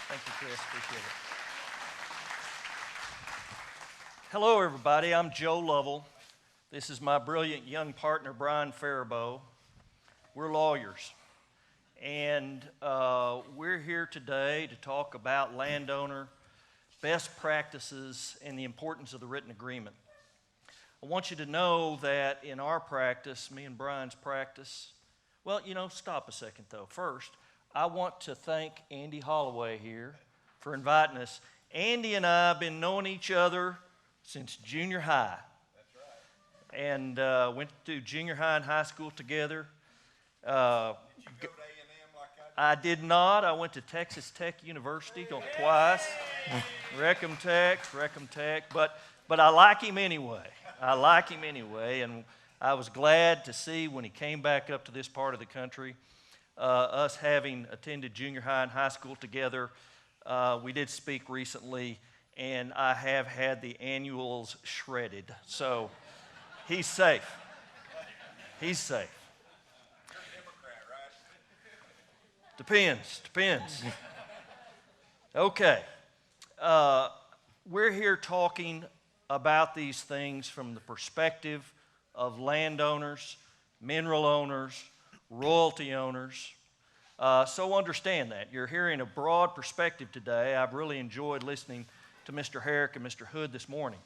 Thank you, Chris. Appreciate it. Hello, everybody. I'm Joe Lovell. This is my brilliant young partner, Brian Fairbough. We're lawyers, and we're here today to talk about landowner best practices and the importance of the written agreement. I want you to know that in our practice, me and Brian's practice, stop a second though. First, I want to thank Andy Holloway here for inviting us. Andy and I have been knowing each other since junior high. That's right. And went to junior high and high school together. Did you go to A&M like I did? I did not. I went to Texas Tech University twice. Recum Tech. But I like him anyway. And I was glad to see when he came back up to this part of the country, us having attended junior high and high school together. We did speak recently, and I have had the annuals shredded. So he's safe. He's safe. You're a Democrat, right? Depends. Okay. We're here talking about these things from the perspective of landowners, mineral owners, royalty owners. So understand that. You're hearing a broad perspective today. I've really enjoyed listening to Mr. Herrick and Mr. Hood this morning.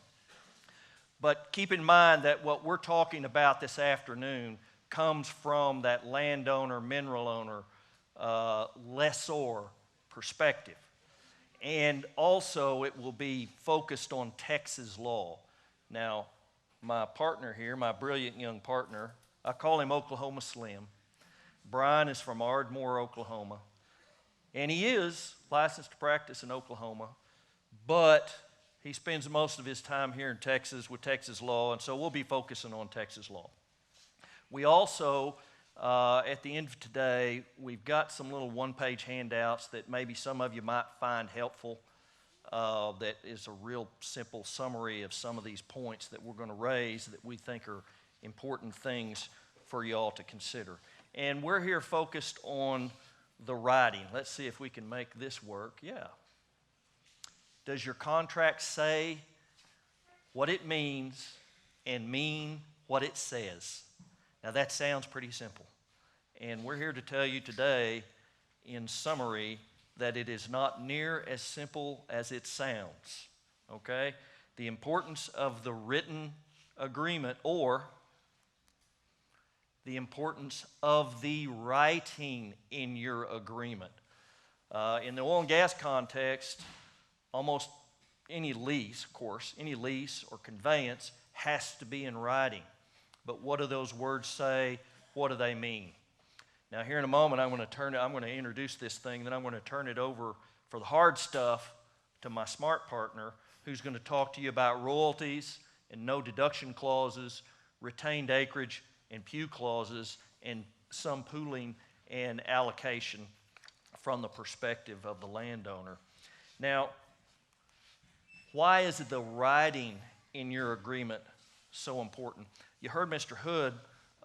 But keep in mind that what we're talking about this afternoon comes from that landowner, mineral owner, lessor perspective. And also it will be focused on Texas law. Now, my partner here, my brilliant young partner, I call him Oklahoma Slim. Brian is from Ardmore, Oklahoma. And he is licensed to practice in Oklahoma, but he spends most of his time here in Texas with Texas law, and so we'll be focusing on Texas law. We also, at the end of today, we've got some little one-page handouts that maybe some of you might find helpful. That is a real simple summary of some of these points that we're going to raise that we think are important things for you all to consider. And we're here focused on the writing. Let's see if we can make this work. Yeah. Does your contract say what it means and mean what it says? Now that sounds pretty simple. And we're here to tell you today, in summary, that it is not near as simple as it sounds. Okay? The importance of the written agreement, or the importance of the writing in your agreement. In the oil and gas context, almost any lease, of course, any lease or conveyance has to be in writing. But what do those words say? What do they mean? Now, here in a moment, I'm going to introduce this thing, then I'm going to turn it over for the hard stuff to my smart partner, who's going to talk to you about royalties and no deduction clauses, retained acreage and pew clauses, and some pooling and allocation from the perspective of the landowner. Now, why is the writing in your agreement so important? You heard Mr. Hood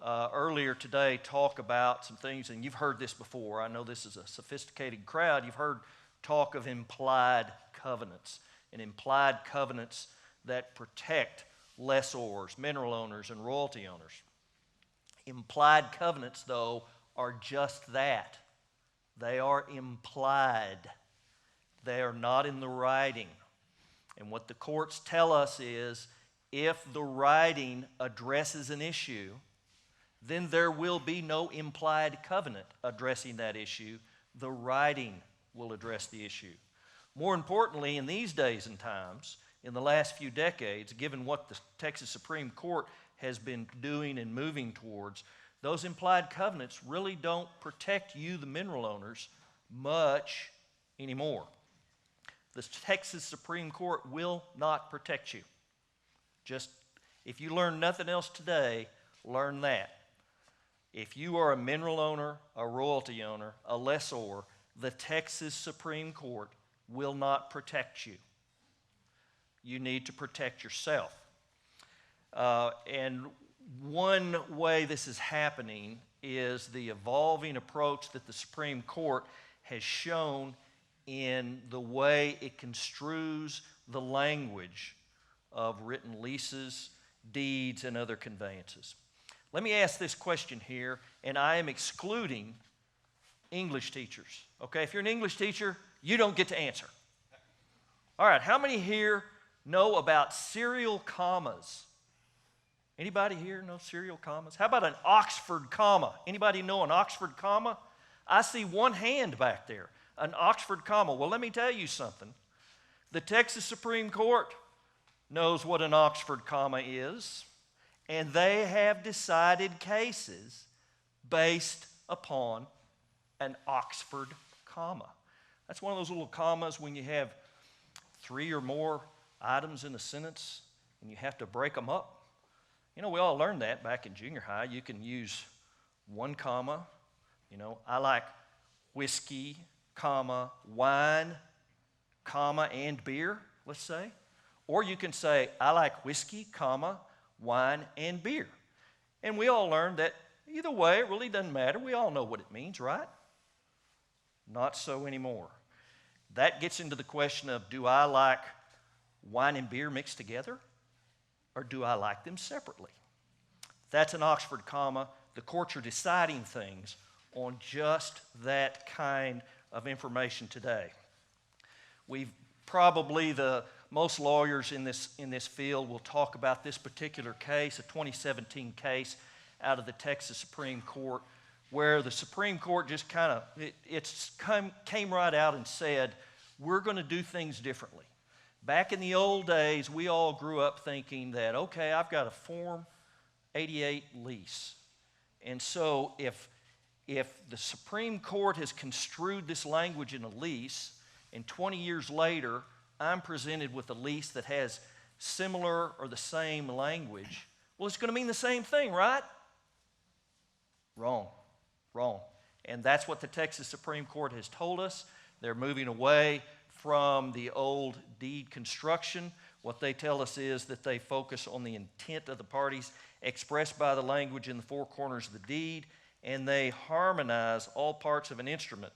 earlier today talk about some things, and you've heard this before. I know this is a sophisticated crowd. You've heard talk of implied covenants, and implied covenants that protect lessors, mineral owners, and royalty owners. Implied covenants, though, are just that. They are implied. They are not in the writing. And what the courts tell us is, if the writing addresses an issue, then there will be no implied covenant addressing that issue. The writing will address the issue. More importantly, in these days and times, in the last few decades, given what the Texas Supreme Court has been doing and moving towards, those implied covenants really don't protect you, the mineral owners, much anymore. The Texas Supreme Court will not protect you. Just, if you learn nothing else today, learn that. If you are a mineral owner, a royalty owner, a lessor, the Texas Supreme Court will not protect you. You need to protect yourself. And one way this is happening is the evolving approach that the Supreme Court has shown in the way it construes the language of written leases, deeds, and other conveyances. Let me ask this question here, and I am excluding English teachers. Okay, if you're an English teacher, you don't get to answer. All right, how many here know about serial commas? Anybody here know serial commas? How about an Oxford comma? Anybody know an Oxford comma? I see one hand back there, an Oxford comma. Well, let me tell you something. The Texas Supreme Court knows what an Oxford comma is, and they have decided cases based upon an Oxford comma. That's one of those little commas when you have 3 or more items in a sentence and you have to break them up. You know, we all learned that back in junior high. You can use one comma. You know, I like whiskey, comma, wine, comma, and beer, let's say. Or you can say, I like whiskey, comma, wine, and beer. And we all learned that either way, it really doesn't matter. We all know what it means, right? Not so anymore. That gets into the question of, do I like wine and beer mixed together, or do I like them separately? That's an Oxford comma. The courts are deciding things on just that kind of information today. We've probably, most lawyers in this field will talk about this particular case, a 2017 case out of the Texas Supreme Court, where the Supreme Court just came right out and said, we're going to do things differently. Back in the old days, we all grew up thinking that, okay, I've got a Form 88 lease. And so if the Supreme Court has construed this language in a lease, and 20 years later, I'm presented with a lease that has similar or the same language, well, it's going to mean the same thing, right? Wrong. And that's what the Texas Supreme Court has told us. They're moving away from the old deed construction. What they tell us is that they focus on the intent of the parties expressed by the language in the 4 corners of the deed, and they harmonize all parts of an instrument,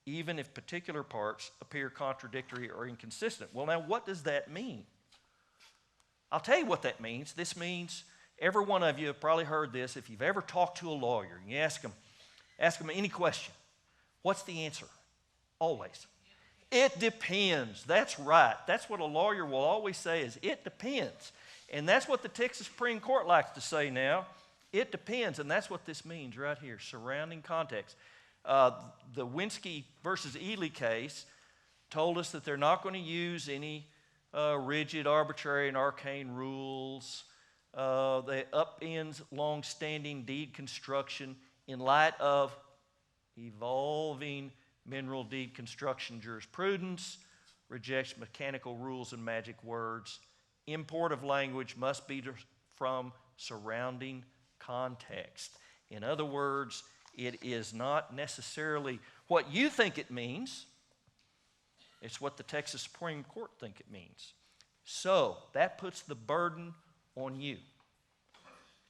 even if particular parts appear contradictory or inconsistent. Well, now, what does that mean? I'll tell you what that means. This means every one of you have probably heard this. If you've ever talked to a lawyer and you ask them any question, what's the answer? Always. It depends. That's right. That's what a lawyer will always say is, it depends. And that's what the Texas Supreme Court likes to say now. It depends, and that's what this means right here, surrounding context. The Winsky versus Ely case told us that they're not going to use any rigid, arbitrary, and arcane rules. They upends long-standing deed construction in light of evolving mineral deed construction jurisprudence, rejects mechanical rules and magic words. Import of language must be from surrounding context. In other words, it is not necessarily what you think it means. It's what the Texas Supreme Court think it means. So that puts the burden on you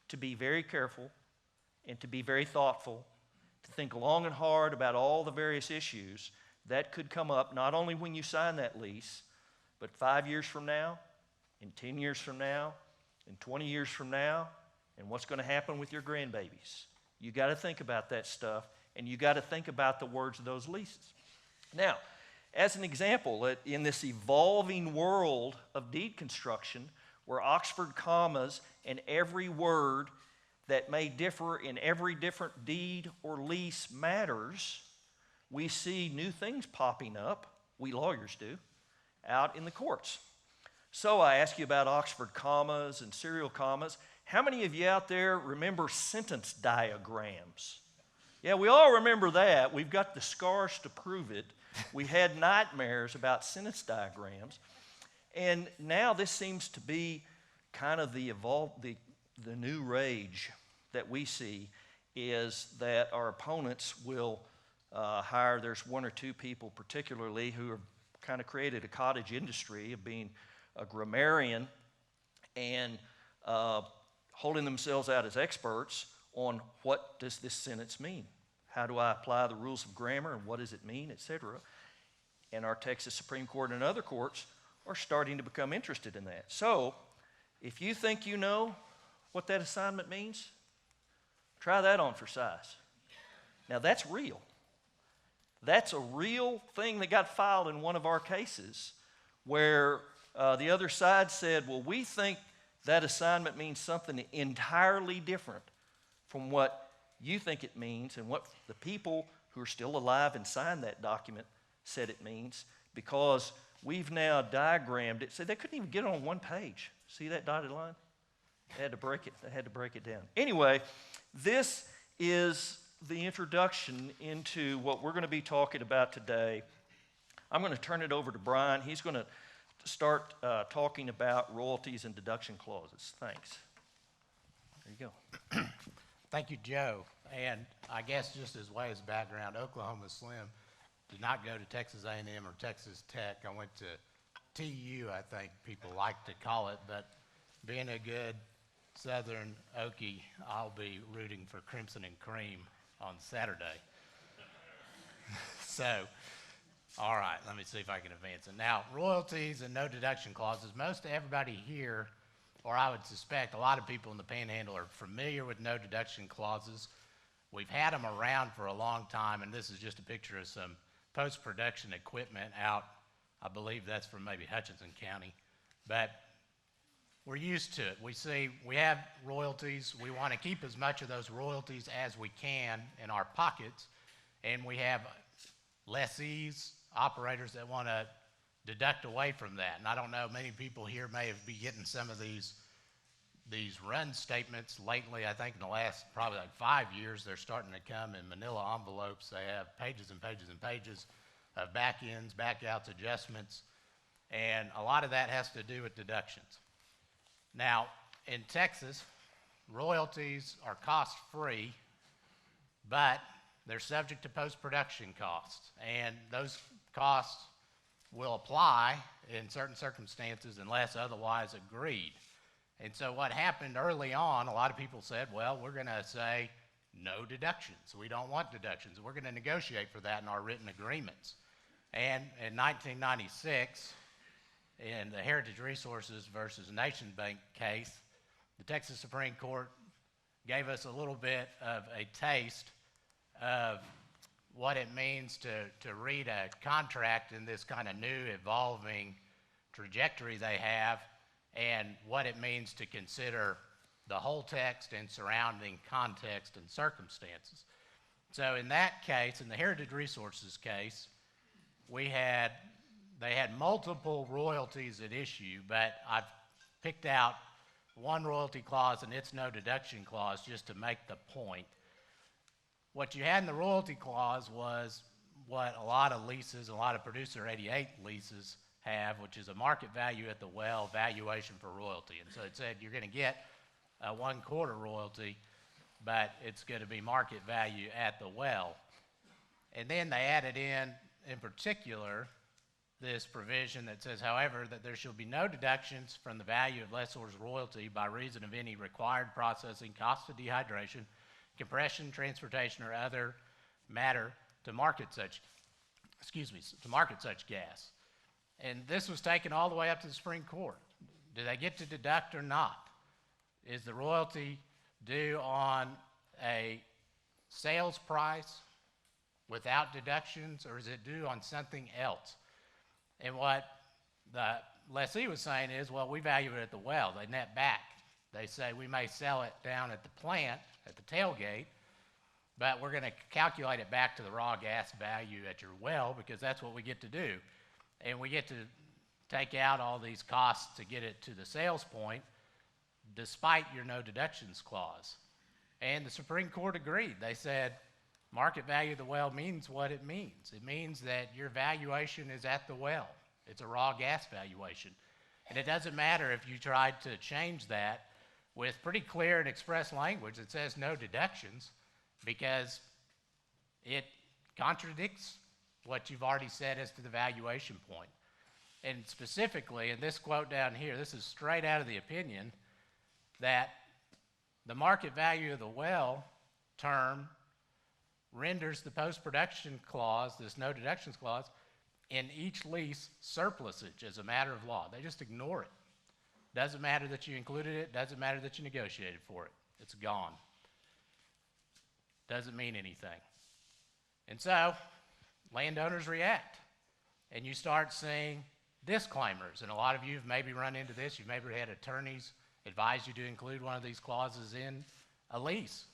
to be very careful and to be very thoughtful, to think long and hard about all the various issues that could come up, not only when you sign that lease, but 5 years from now, and 10 years from now, and 20 years from now, and what's going to happen with your grandbabies. You got to think about that stuff, and you got to think about the words of those leases. Now, as an example, in this evolving world of deed construction, where Oxford commas and every word that may differ in every different deed or lease matters, we see new things popping up, we lawyers do, out in the courts. So I ask you about Oxford commas and serial commas. How many of you out there remember sentence diagrams? Yeah, we all remember that. We've got the scars to prove it. We had nightmares about sentence diagrams. And now this seems to be kind of the new rage that we see is that our opponents will hire, there's 1 or 2 people particularly who have kind of created a cottage industry of being a grammarian and holding themselves out as experts on what does this sentence mean? How do I apply the rules of grammar and what does it mean, etc. And our Texas Supreme Court and other courts are starting to become interested in that. So, if you think you know what that assignment means, try that on for size. Now, that's real. That's a real thing that got filed in one of our cases where the other side said, well, we think that assignment means something entirely different from what you think it means and what the people who are still alive and signed that document said it means, because we've now diagrammed it. So they couldn't even get it on one page. See that dotted line? They had to break it. They had to break it down. Anyway, this is the introduction into what we're going to be talking about today. I'm going to turn it over to Brian. He's going to start talking about royalties and deduction clauses. Thanks. There you go. Thank you, Joe. And I guess just as way as background, Oklahoma Slim did not go to Texas A&M or Texas Tech. I went to TU, I think people like to call it, but being a good Southern Okie, I'll be rooting for Crimson and Cream on Saturday. So, all right, let me see if I can advance it. Now, royalties and no deduction clauses, most everybody here, or I would suspect a lot of people in the Panhandle are familiar with no deduction clauses. We've had them around for a long time, and this is just a picture of some post-production equipment out, I believe that's from maybe Hutchinson County, but we're used to it. We have royalties. We want to keep as much of those royalties as we can in our pockets, and we have lessees, operators that want to deduct away from that. And I don't know, many people here may be getting some of these run statements lately. I think in the last probably like 5 years, they're starting to come in manila envelopes. They have pages and pages and pages of back ins, back outs, adjustments, and a lot of that has to do with deductions. Now, in Texas, royalties are cost-free, but they're subject to post-production costs, and those costs will apply in certain circumstances unless otherwise agreed. And so what happened early on, a lot of people said, well, we're going to say no deductions. We don't want deductions. We're going to negotiate for that in our written agreements. And in 1996, in the Heritage Resources versus Nation Bank case, the Texas Supreme Court gave us a little bit of a taste of what it means to read a contract in this kind of new evolving trajectory they have, and what it means to consider the whole text and surrounding context and circumstances. So in that case, in the Heritage Resources case, they had multiple royalties at issue, but I've picked out one royalty clause and its no deduction clause just to make the point. What you had in the royalty clause was what a lot of leases, a lot of Producer 88 leases have, which is a market value at the well valuation for royalty. And so it said you're going to get a 1/4 royalty, but it's going to be market value at the well. And then they added in particular, this provision that says, however, that there shall be no deductions from the value of lessor's royalty by reason of any required processing, cost of dehydration, compression, transportation, or other matter to market such gas. And this was taken all the way up to the Supreme Court. Do they get to deduct or not? Is the royalty due on a sales price without deductions, or is it due on something else? And what the lessee was saying is, well, we value it at the well. They net back. They say we may sell it down at the plant, at the tailgate, but we're going to calculate it back to the raw gas value at your well, because that's what we get to do. And we get to take out all these costs to get it to the sales point, despite your no deductions clause. And the Supreme Court agreed. They said market value of the well means what it means. It means that your valuation is at the well. It's a raw gas valuation. And it doesn't matter if you tried to change that with pretty clear and express language that says no deductions, because it contradicts what you've already said as to the valuation point. And specifically, in this quote down here, this is straight out of the opinion, that the market value of the well term renders the post-production clause, this no deductions clause, in each lease surplusage as a matter of law. They just ignore it. Doesn't matter that you included it, doesn't matter that you negotiated for it. It's gone. Doesn't mean anything. And so, landowners react. And you start seeing disclaimers. And a lot of you have maybe run into this. You've maybe had attorneys advise you to include one of these clauses in a lease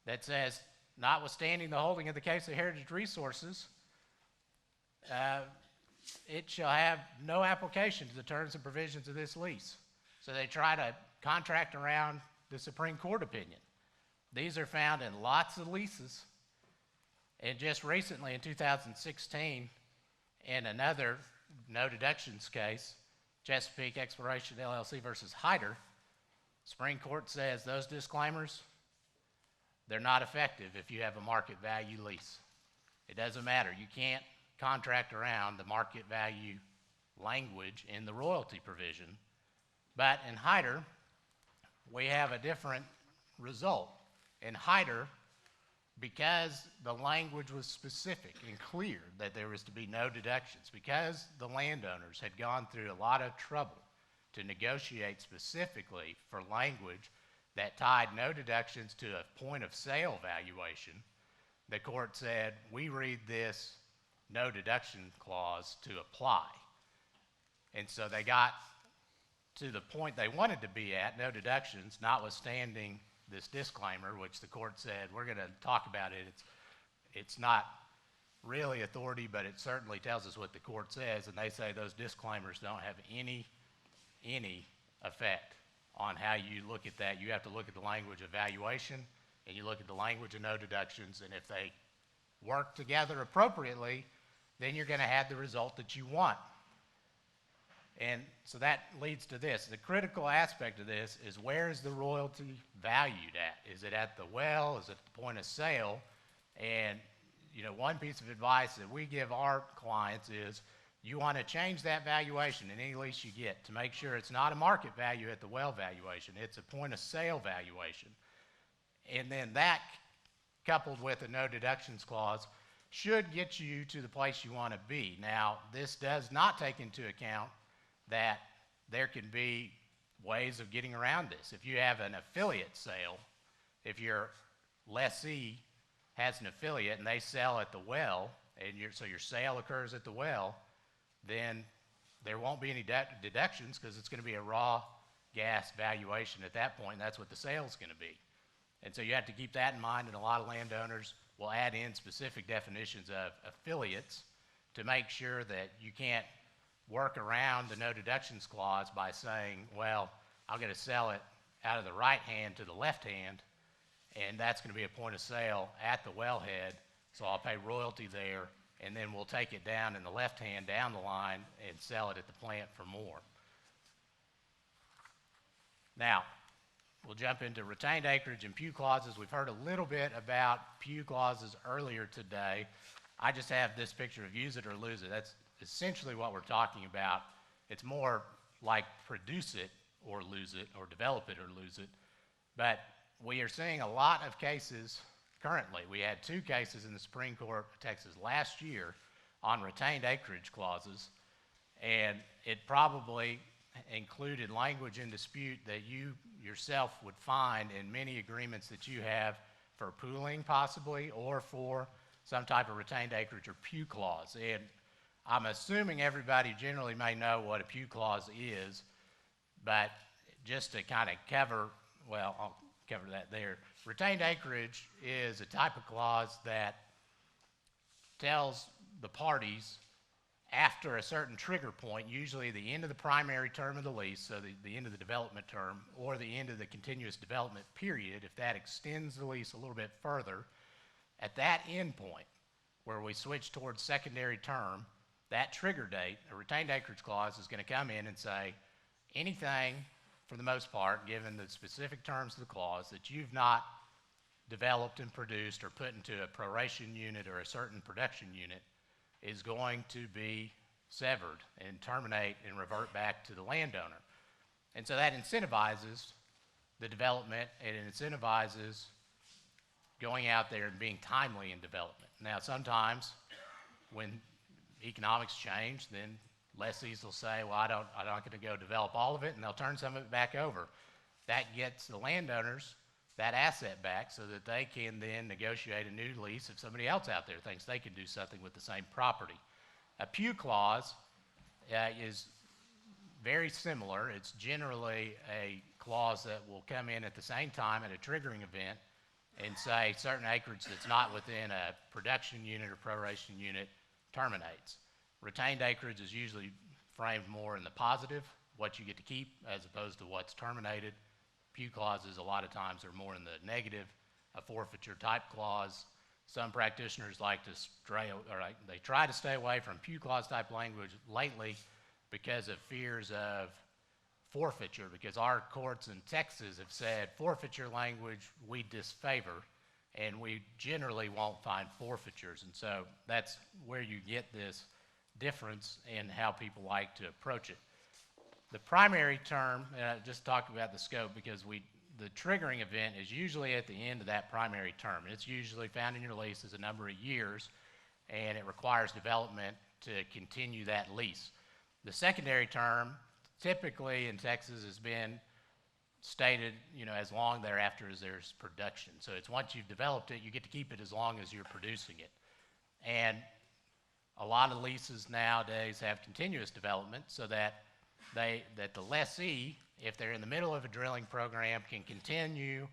that says, notwithstanding the holding of the case of Heritage Resources, it shall have no application to the terms and provisions of this lease. So they try to contract around the Supreme Court opinion. These are found in lots of leases. And just recently in 2016, in another no deductions case, Chesapeake Exploration LLC versus Hyder, Supreme Court says those disclaimers, they're not effective if you have a market value lease. It doesn't matter. You can't contract around the market value language in the royalty provision. But in Hyder, we have a different result. In Hyder, because the language was specific and clear that there was to be no deductions, because the landowners had gone through a lot of trouble to negotiate specifically for language that tied no deductions to a point of sale valuation, the court said, we read this no deduction clause to apply. And so they got to the point they wanted to be at, no deductions, notwithstanding this disclaimer, which the court said, we're going to talk about it. It's not really authority, but it certainly tells us what the court says, and they say those disclaimers don't have any effect on how you look at that. You have to look at the language of valuation, and you look at the language of no deductions, and if they work together appropriately, then you're going to have the result that you want. And so that leads to this. The critical aspect of this is, where is the royalty valued at? Is it at the well? Is it at the point of sale? And one piece of advice that we give our clients is, you want to change that valuation in any lease you get to make sure it's not a market value at the well valuation. It's a point of sale valuation. And then that, coupled with a no deductions clause, should get you to the place you want to be. Now, this does not take into account that there can be ways of getting around this. If you have an affiliate sale, if your lessee has an affiliate and they sell at the well, and so your sale occurs at the well, then there won't be any deductions, because it's going to be a raw gas valuation at that point, and that's what the sale is going to be. And so you have to keep that in mind, and a lot of landowners will add in specific definitions of affiliates to make sure that you can't work around the no deductions clause by saying, well, I'm going to sell it out of the right hand to the left hand, and that's going to be a point of sale at the wellhead, so I'll pay royalty there, and then we'll take it down in the left hand down the line and sell it at the plant for more. Now, we'll jump into retained acreage and pew clauses. We've heard a little bit about pew clauses earlier today. I just have this picture of use it or lose it. That's essentially what we're talking about. It's more like produce it or lose it, or develop it or lose it. But we are seeing a lot of cases currently. We had 2 cases in the Supreme Court of Texas last year on retained acreage clauses, and it probably included language in dispute that you yourself would find in many agreements that you have for pooling possibly, or for some type of retained acreage or pew clause. And I'm assuming everybody generally may know what a pew clause is, but just to kind of cover, well, I'll cover that there. Retained acreage is a type of clause that tells the parties, after a certain trigger point, usually the end of the primary term of the lease, so the end of the development term, or the end of the continuous development period, if that extends the lease a little bit further, at that end point where we switch towards secondary term, that trigger date, a retained acreage clause is going to come in and say, anything, for the most part, given the specific terms of the clause, that you've not developed and produced or put into a proration unit or a certain production unit is going to be severed and terminate and revert back to the landowner. And so that incentivizes the development, and it incentivizes going out there and being timely in development. Now, sometimes when economics change, then lessees will say, well, I'm not going to go develop all of it, and they'll turn some of it back over. That gets the landowners that asset back so that they can then negotiate a new lease if somebody else out there thinks they can do something with the same property. A pew clause is very similar. It's generally a clause that will come in at the same time at a triggering event and say certain acreage that's not within a production unit or proration unit terminates. Retained acreage is usually framed more in the positive, what you get to keep, as opposed to what's terminated. Pew clauses a lot of times are more in the negative, a forfeiture type clause. Some practitioners like to they try to stay away from pew clause type language lately because of fears of forfeiture, because our courts in Texas have said forfeiture language we disfavor, and we generally won't find forfeitures. And so that's where you get this difference in how people like to approach it. The primary term, and I just talked about the scope because the triggering event is usually at the end of that primary term. It's usually found in your lease as a number of years, and it requires development to continue that lease. The secondary term, typically in Texas, has been stated, as long thereafter as there's production. So it's once you've developed it, you get to keep it as long as you're producing it. And a lot of leases nowadays have continuous development so that the lessee, if they're in the middle of a drilling program, can continue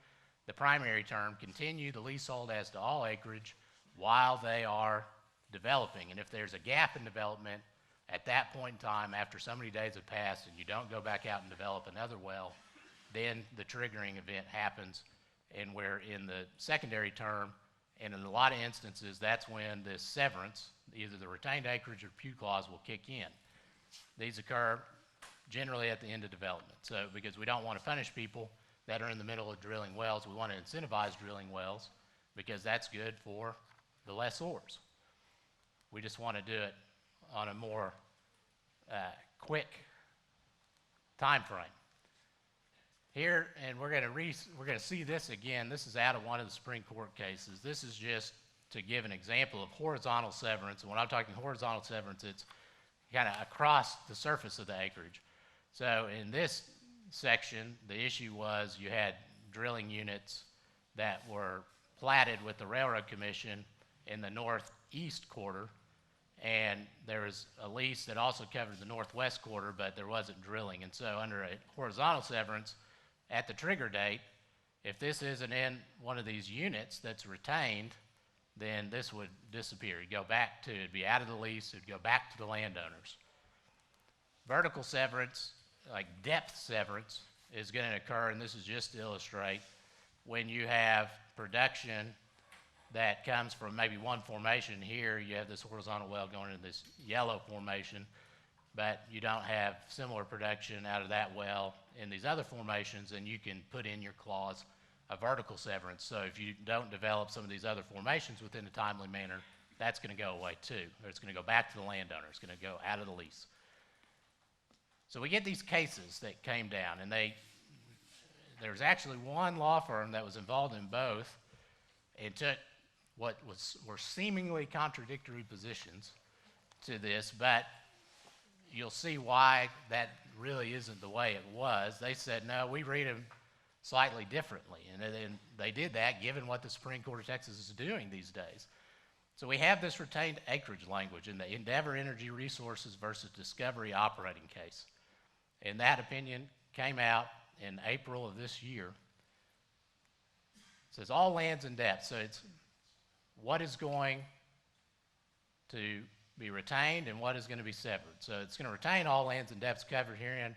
the primary term, continue the leasehold as to all acreage while they are developing. And if there's a gap in development at that point in time, after so many days have passed and you don't go back out and develop another well, then the triggering event happens, and we're in the secondary term, and in a lot of instances, that's when this severance, either the retained acreage or pew clause, will kick in. These occur generally at the end of development. So because we don't want to punish people that are in the middle of drilling wells, we want to incentivize drilling wells because that's good for the lessors. We just want to do it on a more quick time frame. Here, and we're going to see this again. This is out of one of the Supreme Court cases. This is just to give an example of horizontal severance. And when I'm talking horizontal severance, it's kind of across the surface of the acreage. So in this section, the issue was you had drilling units that were platted with the Railroad Commission in the northeast quarter, and there was a lease that also covered the northwest quarter, but there wasn't drilling. And so under a horizontal severance, at the trigger date, if this isn't in one of these units that's retained, then this would disappear. It'd be out of the lease, it'd go back to the landowners. Vertical severance, like depth severance, is going to occur, and this is just to illustrate, when you have production that comes from maybe one formation. Here you have this horizontal well going into this yellow formation, but you don't have similar production out of that well in these other formations, and you can put in your clause a vertical severance. So if you don't develop some of these other formations within a timely manner, that's going to go away too. Or it's going to go back to the landowner. It's going to go out of the lease. So we get these cases that came down, and there was actually one law firm that was involved in both and took what were seemingly contradictory positions to this, but you'll see why that really isn't the way it was. They said, no, we read them slightly differently, and then they did that given what the Supreme Court of Texas is doing these days. So we have this retained acreage language in the Endeavor Energy Resources versus Discovery operating case, and that opinion came out in April of this year. It says all lands and depths, so it's what is going to be retained and what is going to be severed. So it's going to retain all lands and depths covered herein,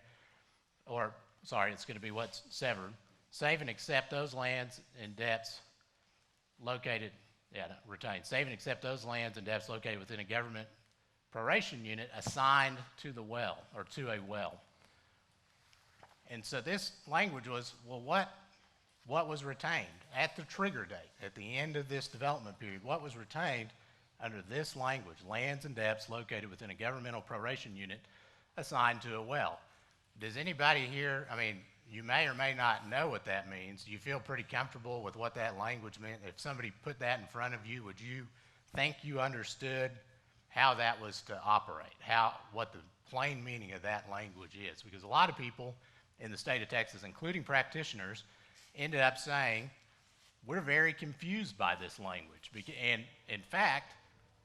it's going to be what's severed, save and except those lands and depths save and except those lands and depths located within a government proration unit assigned to the well, or to a well. And so this language was, well, what was retained at the trigger date, at the end of this development period? What was retained under this language? Lands and depths located within a governmental proration unit assigned to a well. Does anybody here, you may or may not know what that means. Do you feel pretty comfortable with what that language meant? If somebody put that in front of you, would you think you understood how that was to operate, what the plain meaning of that language is. Because a lot of people in the state of Texas, including practitioners, ended up saying, we're very confused by this language. And in fact,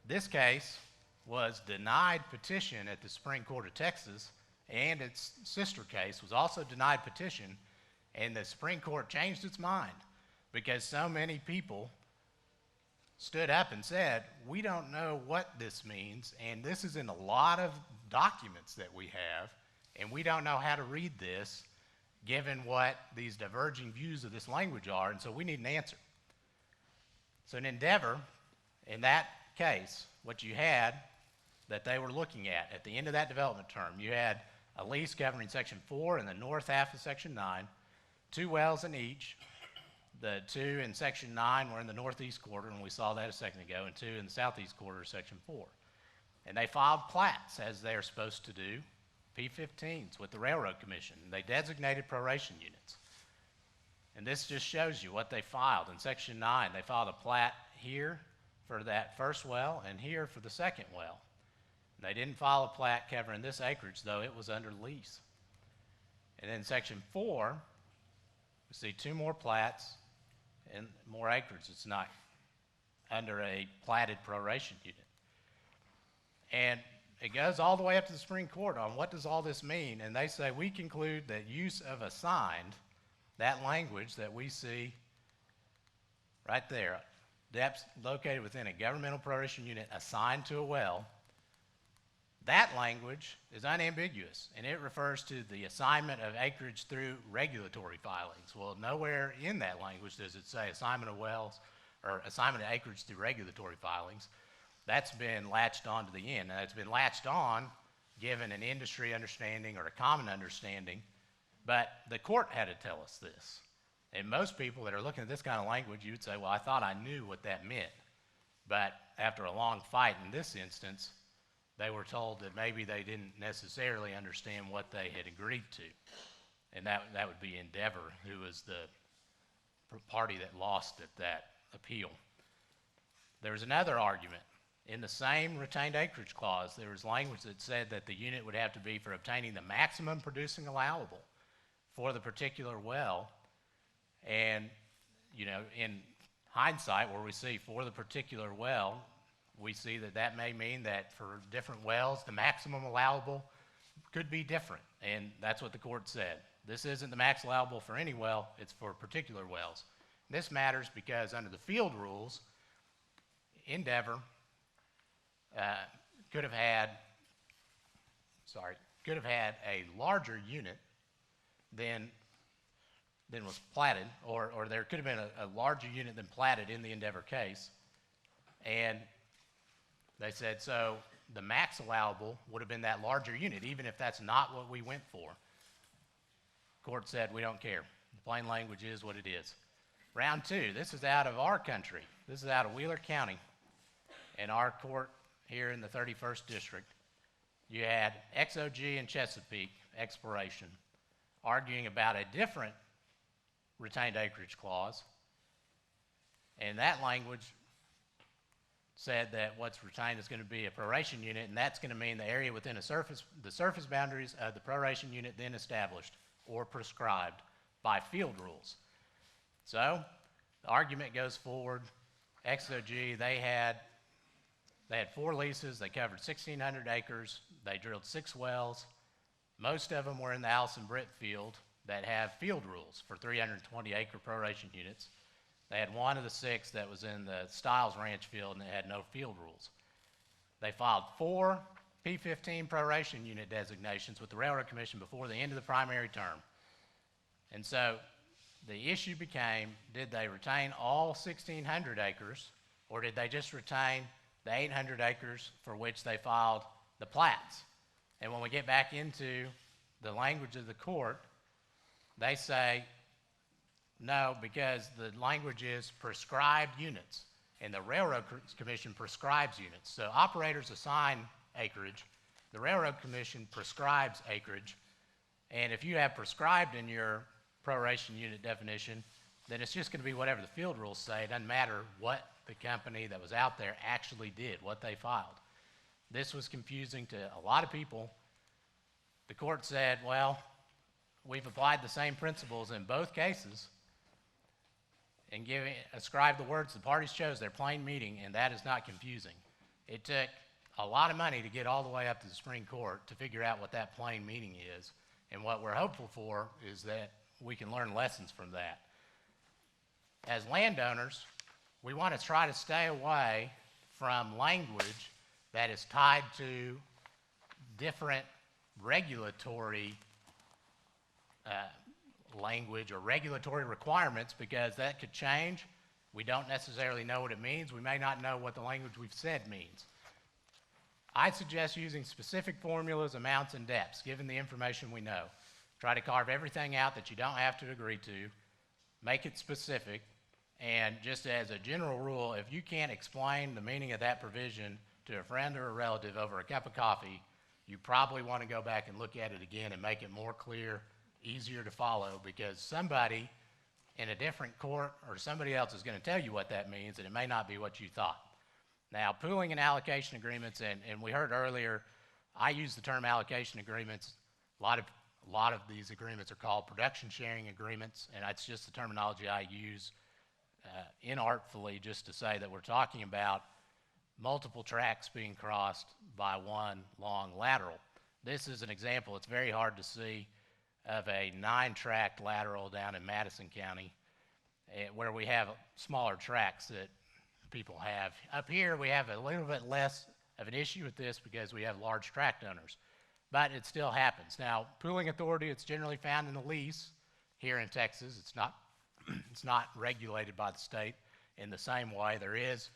this case was denied petition at the Supreme Court of Texas, and its sister case was also denied petition, and the Supreme Court changed its mind because so many people stood up and said, we don't know what this means, and this is in a lot of documents that we have, and we don't know how to read this given what these diverging views of this language are, and so we need an answer. So in Endeavor, in that case, what you had that they were looking at the end of that development term, you had a lease governing Section 4 in the north half of Section 9, 2 wells in each. The 2 in Section 9 were in the northeast quarter, and we saw that a second ago, and 2 in the southeast quarter of Section 4. And they filed plats, as they're supposed to do, P-15s with the Railroad Commission, and they designated proration units. And this just shows you what they filed. In Section 9, they filed a plat here for that first well and here for the second well. They didn't file a plat covering this acreage, though it was under lease. And in Section 4, we see 2 more plats and more acreage. It's not under a platted proration unit. And it goes all the way up to the Supreme Court on what does all this mean, and they say we conclude that use of assigned, that language that we see right there, depths located within a governmental proration unit assigned to a well, that language is unambiguous, and it refers to the assignment of acreage through regulatory filings. Well, nowhere in that language does it say assignment of wells or assignment of acreage through regulatory filings. That's been latched on to the end, and it's been latched on given an industry understanding or a common understanding, but the court had to tell us this. And most people that are looking at this kind of language, you would say, well, I thought I knew what that meant. But after a long fight in this instance, they were told that maybe they didn't necessarily understand what they had agreed to. And that would be Endeavor, who was the party that lost at that appeal. There was another argument. In the same retained acreage clause, there was language that said that the unit would have to be for obtaining the maximum producing allowable for the particular well. And, you know, in hindsight, where we see for the particular well, we see that that may mean that for different wells, the maximum allowable could be different. And that's what the court said. This isn't the max allowable for any well, it's for particular wells. This matters because under the field rules, Endeavor could have had a larger unit than was platted, or there could have been a larger unit than platted in the Endeavor case. And they said, so the max allowable would have been that larger unit, even if that's not what we went for. Court said, we don't care. The plain language is what it is. Round 2, this is out of our country. This is out of Wheeler County. In our court here in the 31st District, you had XOG and Chesapeake Exploration arguing about a different retained acreage clause. And that language said that what's retained is going to be a proration unit, and that's going to mean the area within the surface boundaries of the proration unit then established or prescribed by field rules. So the argument goes forward. XOG, they had 4 leases. They covered 1,600 acres. They drilled 6 wells. Most of them were in the Allison Britt field that have field rules for 320-acre proration units. They had 1 of the 6 that was in the Stiles Ranch field, and it had no field rules. They filed 4 P-15 proration unit designations with the Railroad Commission before the end of the primary term. And so the issue became, did they retain all 1,600 acres, or did they just retain the 800 acres for which they filed the plats? And when we get back into the language of the court, they say, no, because the language is prescribed units, and the Railroad Commission prescribes units. So operators assign acreage, the Railroad Commission prescribes acreage, and if you have prescribed in your proration unit definition, then it's just going to be whatever the field rules say. It doesn't matter what the company that was out there actually did, what they filed. This was confusing to a lot of people. The court said, well, we've applied the same principles in both cases and ascribed the words the parties chose their plain meaning, and that is not confusing. It took a lot of money to get all the way up to the Supreme Court to figure out what that plain meaning is, and what we're hopeful for is that we can learn lessons from that. As landowners, we want to try to stay away from language that is tied to different regulatory language or regulatory requirements, because that could change. We don't necessarily know what it means. We may not know what the language we've said means. I suggest using specific formulas, amounts, and depths, given the information we know. Try to carve everything out that you don't have to agree to, make it specific, and just as a general rule, if you can't explain the meaning of that provision to a friend or a relative over a cup of coffee, you probably want to go back and look at it again and make it more clear, easier to follow, because somebody in a different court or somebody else is going to tell you what that means, and it may not be what you thought. Now, pooling and allocation agreements, and we heard earlier, I use the term allocation agreements. A lot of these agreements are called production sharing agreements, and that's just the terminology I use inartfully, just to say that we're talking about multiple tracts being crossed by one long lateral. This is an example. It's very hard to see of a 9-tract lateral down in Madison County, where we have smaller tracts that people have. Up here, we have a little bit less of an issue with this because we have large tract owners, but it still happens. Now, pooling authority, it's generally found in the lease here in Texas. It's not regulated by the state in the same way. There is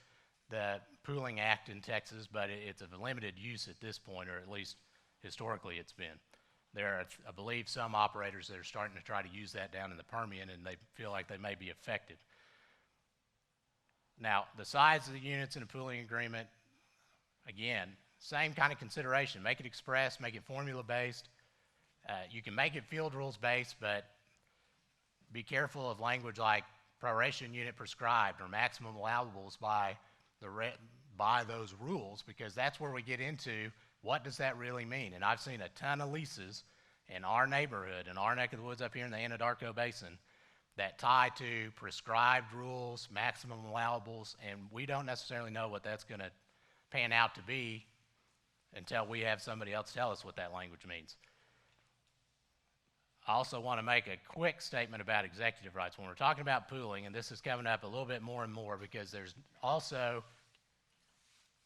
the Pooling Act in Texas, but it's of a limited use at this point, or at least historically it's been. There are, I believe, some operators that are starting to try to use that down in the Permian, and they feel like they may be effective. Now, the size of the units in a pooling agreement, again, same kind of consideration. Make it express, make it formula-based. You can make it field rules-based, but be careful of language like proration unit prescribed or maximum allowables by those rules, because that's where we get into what does that really mean. And I've seen a ton of leases in our neighborhood, in our neck of the woods up here in the Anadarko Basin, that tie to prescribed rules, maximum allowables, and we don't necessarily know what that's going to pan out to be until we have somebody else tell us what that language means. I also want to make a quick statement about executive rights. When we're talking about pooling, and this is coming up a little bit more and more because there's also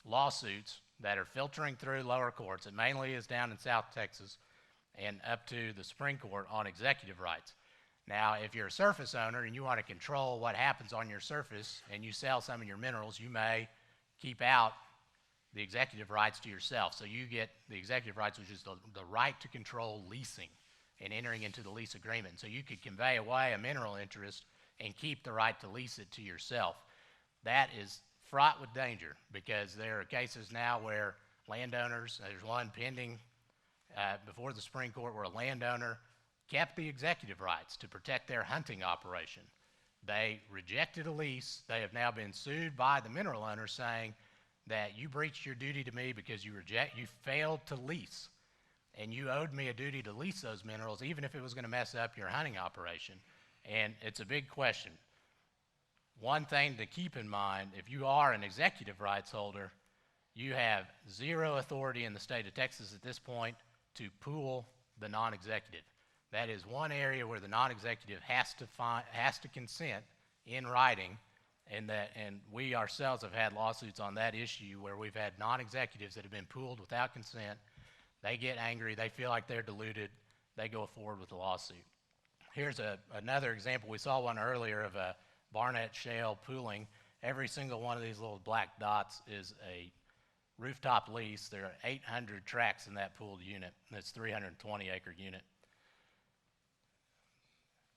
lawsuits that are filtering through lower courts. It mainly is down in South Texas and up to the Supreme Court on executive rights. Now, if you're a surface owner and you want to control what happens on your surface and you sell some of your minerals, you may keep out the executive rights to yourself. So you get the executive rights, which is the right to control leasing and entering into the lease agreement. So you could convey away a mineral interest and keep the right to lease it to yourself. That is fraught with danger, because there are cases now where landowners, there's one pending before the Supreme Court where a landowner kept the executive rights to protect their hunting operation. They rejected a lease. They have now been sued by the mineral owner saying that you breached your duty to me because you failed to lease, and you owed me a duty to lease those minerals even if it was going to mess up your hunting operation. And it's a big question. One thing to keep in mind, if you are an executive rights holder, you have zero authority in the state of Texas at this point to pool the non-executive. That is one area where the non-executive has to consent in writing, and we ourselves have had lawsuits on that issue where we've had non-executives that have been pooled without consent. They get angry, they feel like they're deluded, they go forward with the lawsuit. Here's another example. We saw one earlier of a Barnett Shale pooling. Every single one of these little black dots is a rooftop lease. There are 800 tracts in that pooled unit. That's 320-acre unit.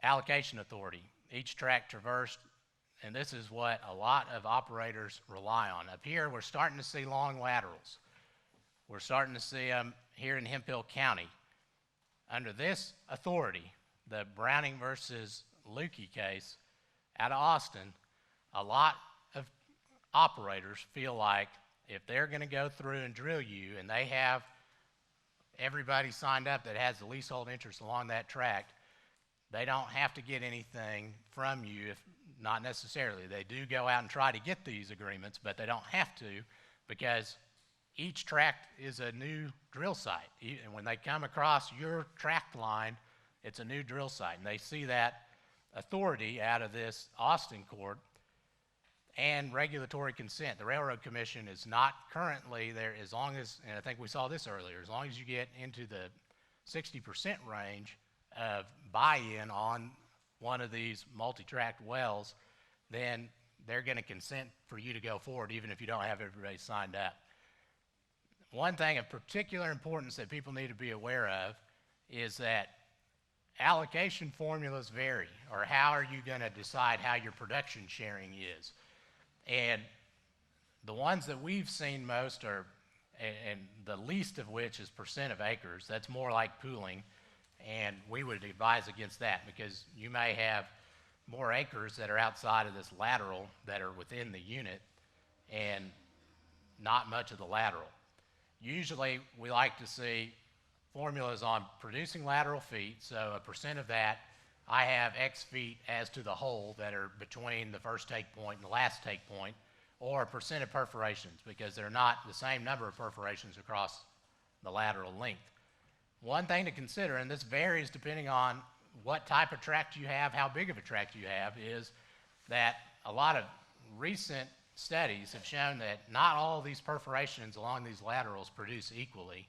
Allocation authority. Each tract traversed, and this is what a lot of operators rely on. Up here, we're starting to see long laterals. We're starting to see them here in Hemphill County. Under this authority, the Browning versus Lukey case out of Austin, a lot of operators feel like if they're going to go through and drill you and they have everybody signed up that has the leasehold interest along that tract, they don't have to get anything from you, if not necessarily. They do go out and try to get these agreements, but they don't have to, because each tract is a new drill site. And when they come across your tract line, it's a new drill site. And they see that authority out of this Austin court and regulatory consent. The Railroad Commission is not currently there as long as, and I think we saw this earlier, as long as you get into the 60% range of buy-in on one of these multi-tract wells, then they're going to consent for you to go forward even if you don't have everybody signed up. One thing of particular importance that people need to be aware of is that allocation formulas vary, or how are you going to decide how your production sharing is. And the ones that we've seen most are, and the least of which is percent of acres. That's more like pooling, and we would advise against that, because you may have more acres that are outside of this lateral that are within the unit and not much of the lateral. Usually we like to see formulas on producing lateral feet, so a percent of that, I have X feet as to the hole that are between the first take point and the last take point, or a percent of perforations, because they're not the same number of perforations across the lateral length. One thing to consider, and this varies depending on what type of tract you have, how big of a tract you have, is that a lot of recent studies have shown that not all of these perforations along these laterals produce equally.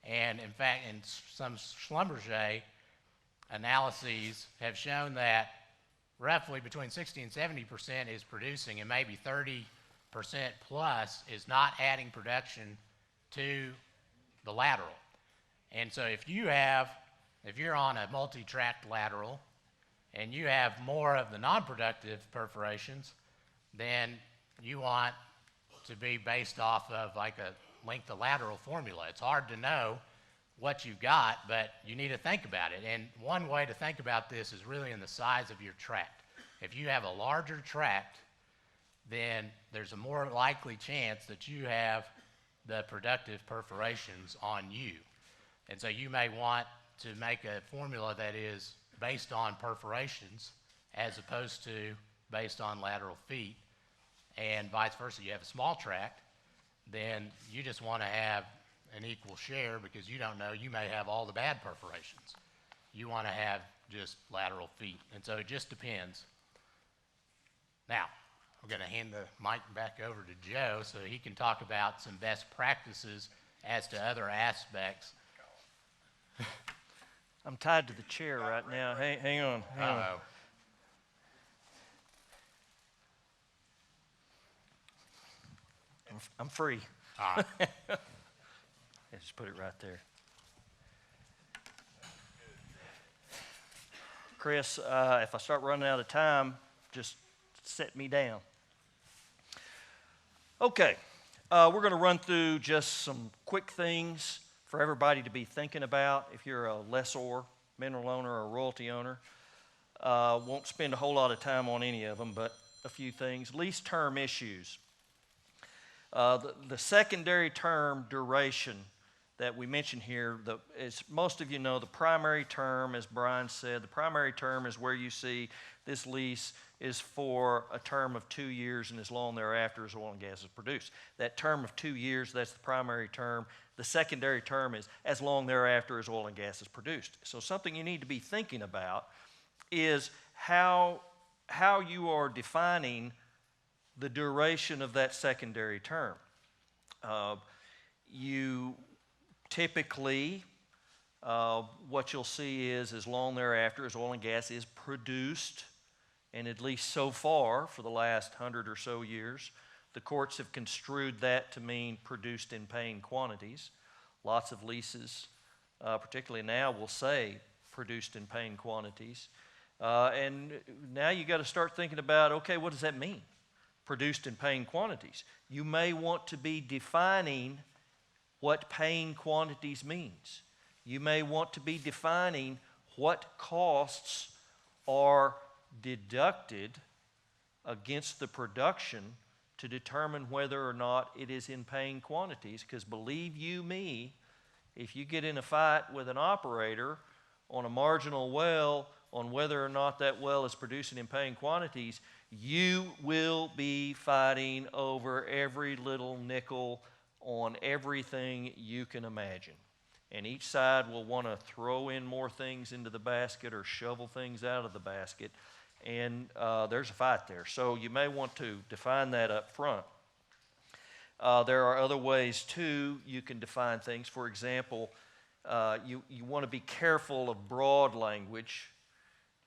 And in fact, in some Schlumberger analyses have shown that roughly between 60 and 70% is producing, and maybe 30% plus is not adding production to the lateral. And so if you're on a multi-tract lateral and you have more of the non-productive perforations, then you want to be based off of like a length of lateral formula. It's hard to know what you've got, but you need to think about it. And one way to think about this is really in the size of your tract. If you have a larger tract, then there's a more likely chance that you have the productive perforations on you. And so you may want to make a formula that is based on perforations as opposed to based on lateral feet, and vice versa. You have a small tract, then you just want to have an equal share, because you don't know, you may have all the bad perforations. You want to have just lateral feet, and so it just depends. Now, I'm going to hand the mic back over to Joe so he can talk about some best practices as to other aspects. I'm tied to the chair right now. Hang on. Uh-oh. I'm free. All right. Yeah, just put it right there. Chris, if I start running out of time, just set me down. Okay, we're going to run through just some quick things for everybody to be thinking about if you're a lessor, mineral owner, or royalty owner. Won't spend a whole lot of time on any of them, but a few things. Lease term issues. The secondary term duration that we mentioned here, as most of you know, the primary term, as Brian said, the primary term is where you see this lease is for a term of 2 years and as long thereafter as oil and gas is produced. That term of 2 years, that's the primary term. The secondary term is as long thereafter as oil and gas is produced. So something you need to be thinking about is how you are defining the duration of that secondary term. You typically, what you'll see is as long thereafter as oil and gas is produced, and at least so far for the last 100 or so years, the courts have construed that to mean produced in paying quantities. Lots of leases, particularly now, will say produced in paying quantities. And now you got to start thinking about, okay, what does that mean? Produced in paying quantities. You may want to be defining what paying quantities means. You may want to be defining what costs are deducted against the production to determine whether or not it is in paying quantities, because believe you me, if you get in a fight with an operator on a marginal well on whether or not that well is producing in paying quantities, you will be fighting over every little nickel on everything you can imagine. And each side will want to throw in more things into the basket or shovel things out of the basket. And there's a fight there. So you may want to define that up front. There are other ways, too, you can define things. For example, you want to be careful of broad language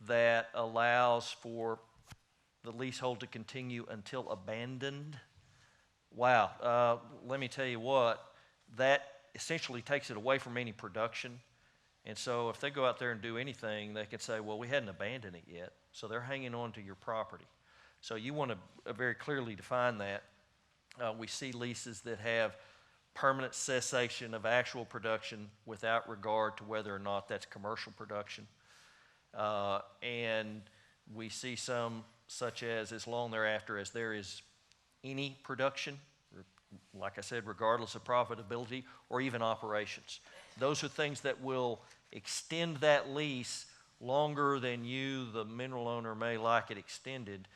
that allows for the leasehold to continue until abandoned. Wow, let me tell you what, that essentially takes it away from any production. And so if they go out there and do anything, they can say, well, we hadn't abandoned it yet. So they're hanging on to your property. So you want to very clearly define that. We see leases that have permanent cessation of actual production without regard to whether or not that's commercial production. And we see some such as long thereafter as there is any production, like I said, regardless of profitability or even operations. Those are things that will extend that lease longer than you, the mineral owner, may like it extended.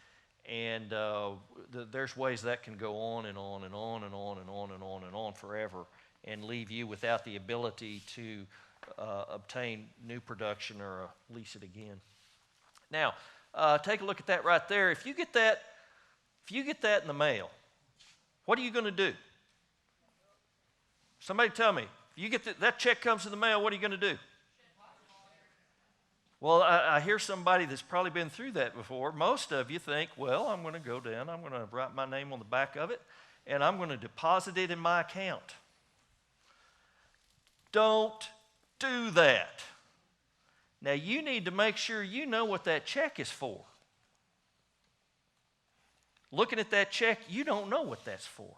And there's ways that can go on and on and on and on and on and on and on forever and leave you without the ability to obtain new production or lease it again. Now, take a look at that right there. If you get that in the mail, what are you going to do? Somebody tell me. If you get that check comes in the mail, what are you going to do? Well, I hear somebody that's probably been through that before. Most of you think, well, I'm going to go down, I'm going to write my name on the back of it, and I'm going to deposit it in my account. Don't do that. Now, you need to make sure you know what that check is for. Looking at that check, you don't know what that's for.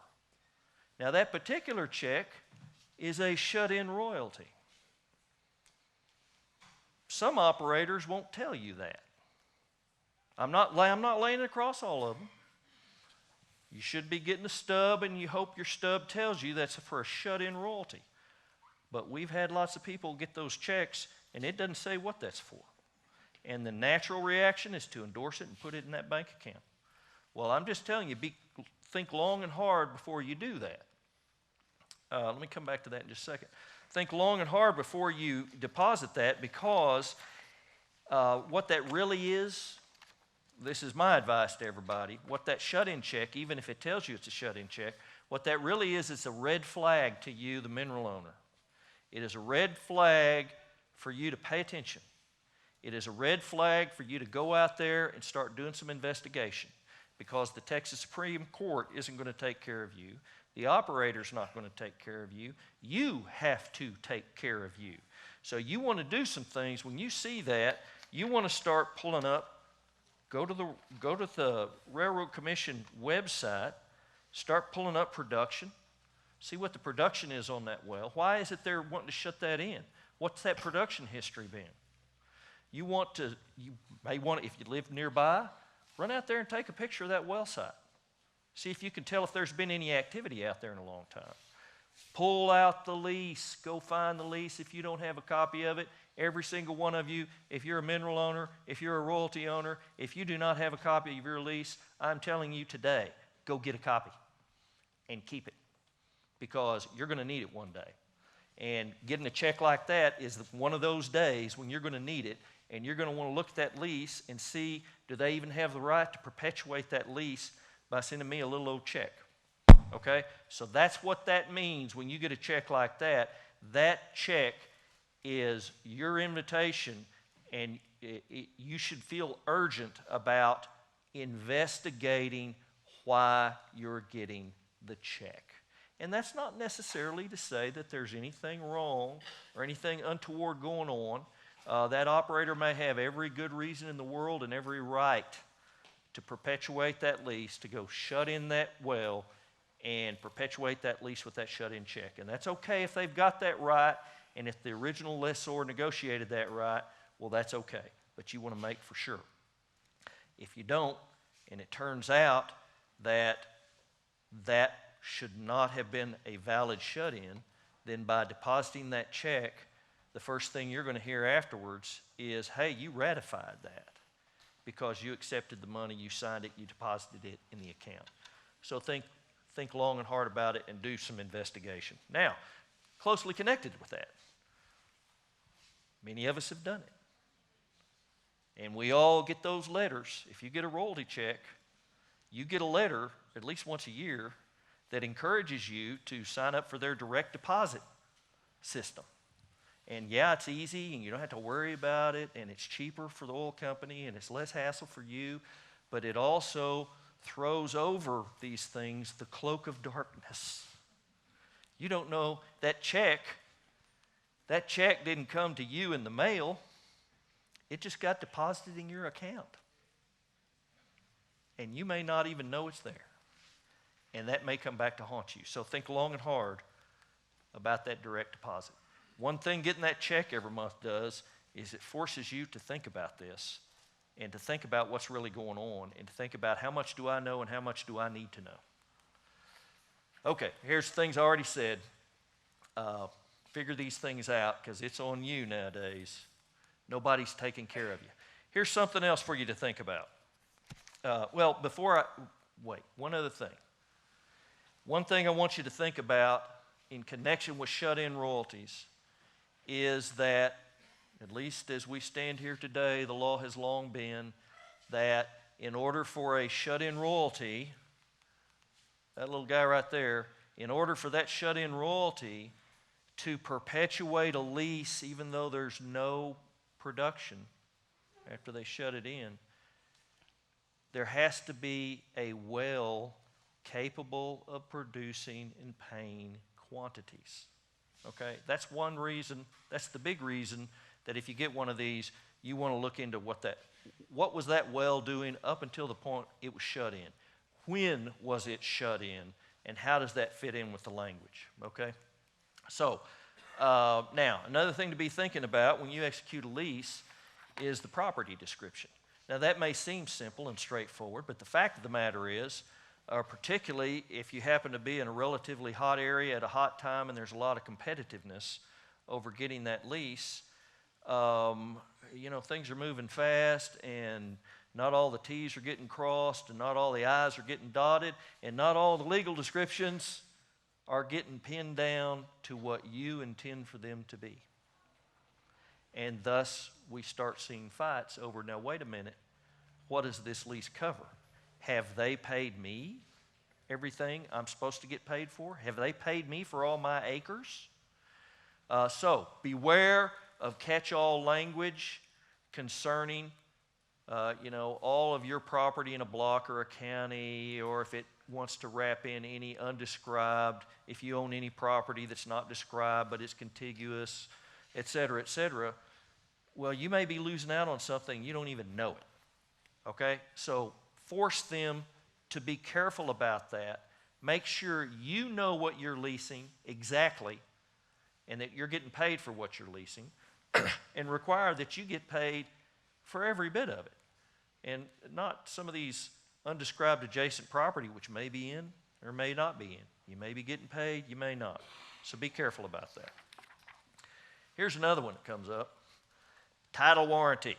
Now, that particular check is a shut-in royalty. Some operators won't tell you that. I'm not laying it across all of them. You should be getting a stub, and you hope your stub tells you that's for a shut-in royalty. But we've had lots of people get those checks, and it doesn't say what that's for. And the natural reaction is to endorse it and put it in that bank account. Well, I'm just telling you, think long and hard before you do that. Let me come back to that in just a second. Think long and hard before you deposit that, because what that really is, this is my advice to everybody, what that shut-in check, even if it tells you it's a shut-in check, what that really is a red flag to you, the mineral owner. It is a red flag for you to pay attention. It is a red flag for you to go out there and start doing some investigation, because the Texas Supreme Court isn't going to take care of you. The operator's not going to take care of you. You have to take care of you. So you want to do some things. When you see that, you want to start pulling up, go to the Railroad Commission website, start pulling up production, see what the production is on that well. Why is it they're wanting to shut that in? What's that production history been? You may want to, if you live nearby, run out there and take a picture of that well site. See if you can tell if there's been any activity out there in a long time. Pull out the lease. Go find the lease if you don't have a copy of it. Every single one of you, if you're a mineral owner, if you're a royalty owner, if you do not have a copy of your lease, I'm telling you today, go get a copy and keep it, because you're going to need it one day. And getting a check like that is one of those days when you're going to need it, and you're going to want to look at that lease and see, do they even have the right to perpetuate that lease by sending me a little old check. Okay? So that's what that means when you get a check like that. That check is your invitation, and you should feel urgent about investigating why you're getting the check. And that's not necessarily to say that there's anything wrong or anything untoward going on. That operator may have every good reason in the world and every right to perpetuate that lease, to go shut in that well and perpetuate that lease with that shut-in check. And that's okay if they've got that right, and if the original lessor negotiated that right, well, that's okay. But you want to make for sure. If you don't, and it turns out that that should not have been a valid shut-in, then by depositing that check, the first thing you're going to hear afterwards is, hey, you ratified that because you accepted the money, you signed it, you deposited it in the account. So think long and hard about it and do some investigation. Now, closely connected with that, many of us have done it. And we all get those letters. If you get a royalty check, you get a letter at least once a year that encourages you to sign up for their direct deposit system. And yeah, it's easy and you don't have to worry about it, and it's cheaper for the oil company and it's less hassle for you, but it also throws over these things the cloak of darkness. You don't know that check didn't come to you in the mail. It just got deposited in your account. And you may not even know it's there. And that may come back to haunt you. So think long and hard about that direct deposit. One thing getting that check every month does is it forces you to think about this and to think about what's really going on and to think about how much do I know and how much do I need to know. Okay, here's things I already said. Figure these things out because it's on you nowadays. Nobody's taking care of you. Here's something else for you to think about. One other thing. One thing I want you to think about in connection with shut-in royalties is that, at least as we stand here today, the law has long been that in order for a shut-in royalty, that little guy right there, in order for that shut-in royalty to perpetuate a lease even though there's no production after they shut it in, there has to be a well capable of producing and paying quantities. Okay? That's one reason, that's the big reason that if you get one of these, you want to look into what was that well doing up until the point it was shut in. When was it shut in, and how does that fit in with the language? Okay? So, now, another thing to be thinking about when you execute a lease is the property description. Now, that may seem simple and straightforward, but the fact of the matter is, particularly if you happen to be in a relatively hot area at a hot time and there's a lot of competitiveness over getting that lease, things are moving fast and not all the T's are getting crossed and not all the I's are getting dotted and not all the legal descriptions are getting pinned down to what you intend for them to be. And thus, we start seeing fights over, now wait a minute, what does this lease cover? Have they paid me everything I'm supposed to get paid for? Have they paid me for all my acres? So beware of catch-all language concerning all of your property in a block or a county, or if it wants to wrap in any undescribed, if you own any property that's not described but it's contiguous, et cetera, well, you may be losing out on something you don't even know it. Okay? So force them to be careful about that. Make sure you know what you're leasing exactly and that you're getting paid for what you're leasing and require that you get paid for every bit of it. And not some of these undescribed adjacent property which may be in or may not be in. You may be getting paid, you may not. So be careful about that. Here's another one that comes up. Title warranty.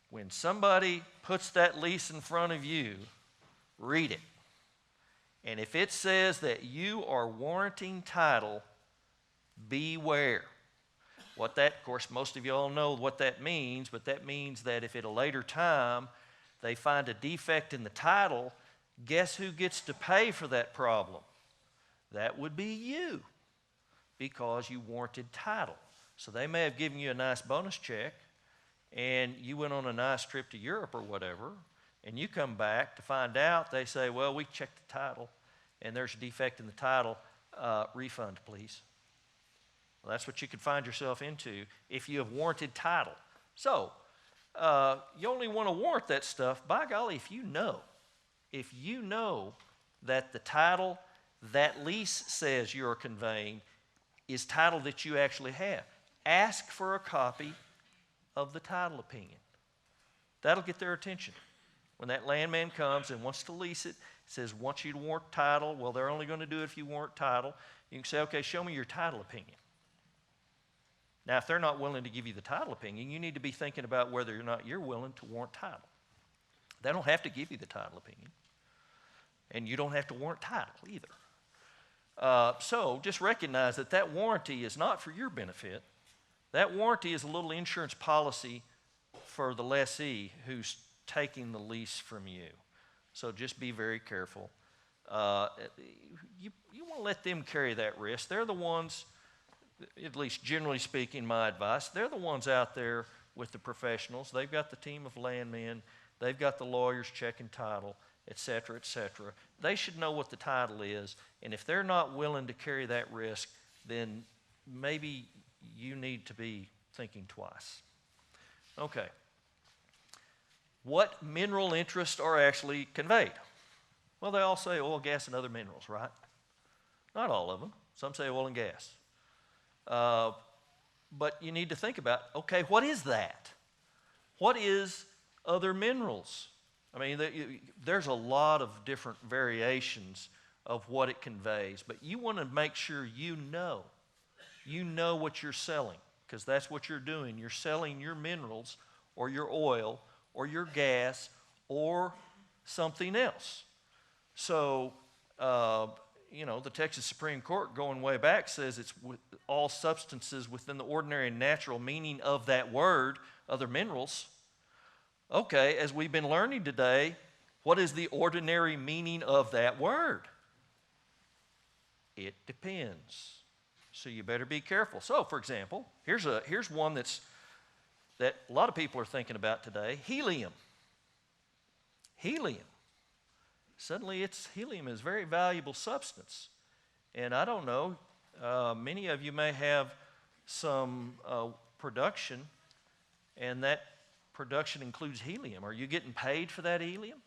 When somebody puts that lease in front of you, read it. And if it says that you are warranting title, beware. What that, of course, most of you all know what that means, but that means that if at a later time they find a defect in the title, guess who gets to pay for that problem? That would be you, because you warranted title. So they may have given you a nice bonus check, and you went on a nice trip to Europe or whatever, and you come back to find out, they say, well, we checked the title, and there's a defect in the title, refund, please. Well, that's what you could find yourself into if you have warranted title. So, you only want to warrant that stuff, by golly, if you know that the title that lease says you're conveying is title that you actually have. Ask for a copy of the title opinion. That'll get their attention. When that landman comes and wants to lease it, says, want you to warrant title. Well, they're only going to do it if you warrant title. You can say, okay, show me your title opinion. Now, if they're not willing to give you the title opinion, you need to be thinking about whether or not you're willing to warrant title. They don't have to give you the title opinion, and you don't have to warrant title either. So just recognize that that warranty is not for your benefit. That warranty is a little insurance policy for the lessee who's taking the lease from you. So just be very careful. You want to let them carry that risk. They're the ones, at least generally speaking, my advice, they're the ones out there with the professionals. They've got the team of landmen. They've got the lawyers checking title, et cetera, et cetera. They should know what the title is, and if they're not willing to carry that risk, then maybe you need to be thinking twice. Okay. What mineral interests are actually conveyed? Well, they all say oil, gas, and other minerals, right? Not all of them. Some say oil and gas. But you need to think about, okay, what is that? What is other minerals? I mean, there's a lot of different variations of what it conveys, but you want to make sure you know what you're selling, because that's what you're doing. You're selling your minerals or your oil or your gas or something else. So, the Texas Supreme Court, going way back, says it's all substances within the ordinary and natural meaning of that word, other minerals. Okay, as we've been learning today, what is the ordinary meaning of that word? It depends. So you better be careful. So, for example, here's one that a lot of people are thinking about today: helium. Helium. Suddenly, helium is a very valuable substance, and I don't know. Many of you may have some production, and that production includes helium. Are you getting paid for that helium?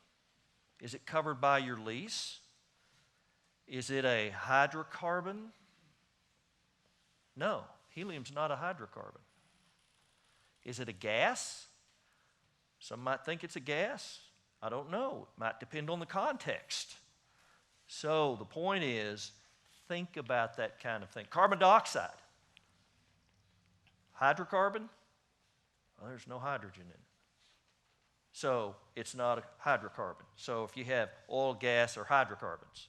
Is it covered by your lease? Is it a hydrocarbon? No, helium's not a hydrocarbon. Is it a gas? Some might think it's a gas. I don't know. It might depend on the context. So the point is, think about that kind of thing. Carbon dioxide. Hydrocarbon? Well, there's no hydrogen in it. So it's not a hydrocarbon. So if you have oil, gas, or hydrocarbons,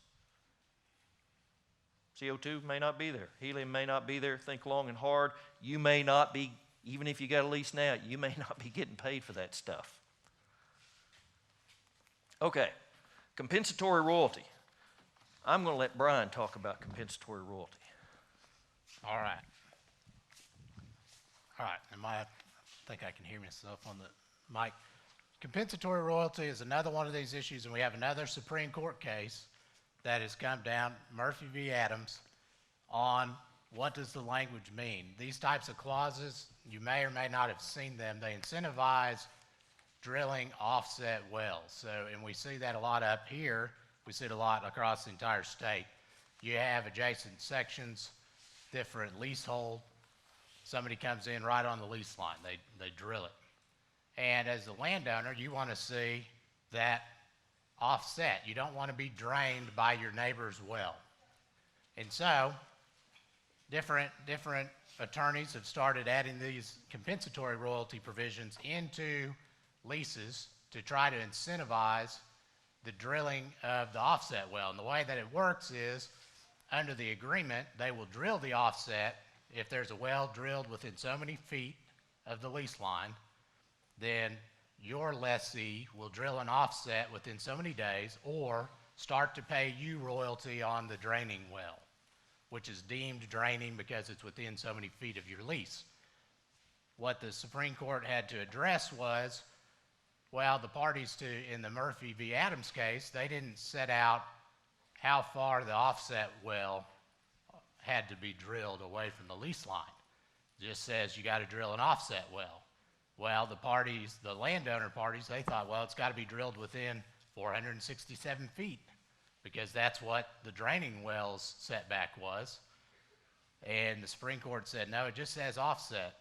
CO2 may not be there. Helium may not be there. Think long and hard. You may not be, even if you got a lease now, you may not be getting paid for that stuff. Okay, compensatory royalty. I'm going to let Brian talk about compensatory royalty. All right. I think I can hear myself on the mic. Compensatory royalty is another one of these issues, and we have another Supreme Court case that has come down, Murphy v. Adams, on what does the language mean. These types of clauses, you may or may not have seen them. They incentivize drilling offset wells. And we see that a lot up here. We see it a lot across the entire state. You have adjacent sections, different leasehold. Somebody comes in right on the lease line. They drill it. And as the landowner, you want to see that offset. You don't want to be drained by your neighbor's well. And so different attorneys have started adding these compensatory royalty provisions into leases to try to incentivize the drilling of the offset well. And the way that it works is, under the agreement, they will drill the offset. If there's a well drilled within so many feet of the lease line, then your lessee will drill an offset within so many days or start to pay you royalty on the draining well, which is deemed draining because it's within so many feet of your lease. What the Supreme Court had to address was, well, the parties in the Murphy v. Adams case, they didn't set out how far the offset well had to be drilled away from the lease line. It just says you got to drill an offset well. Well, the landowner parties, they thought, well, it's got to be drilled within 467 feet because that's what the draining well's setback was. And the Supreme Court said, no, it just says offset.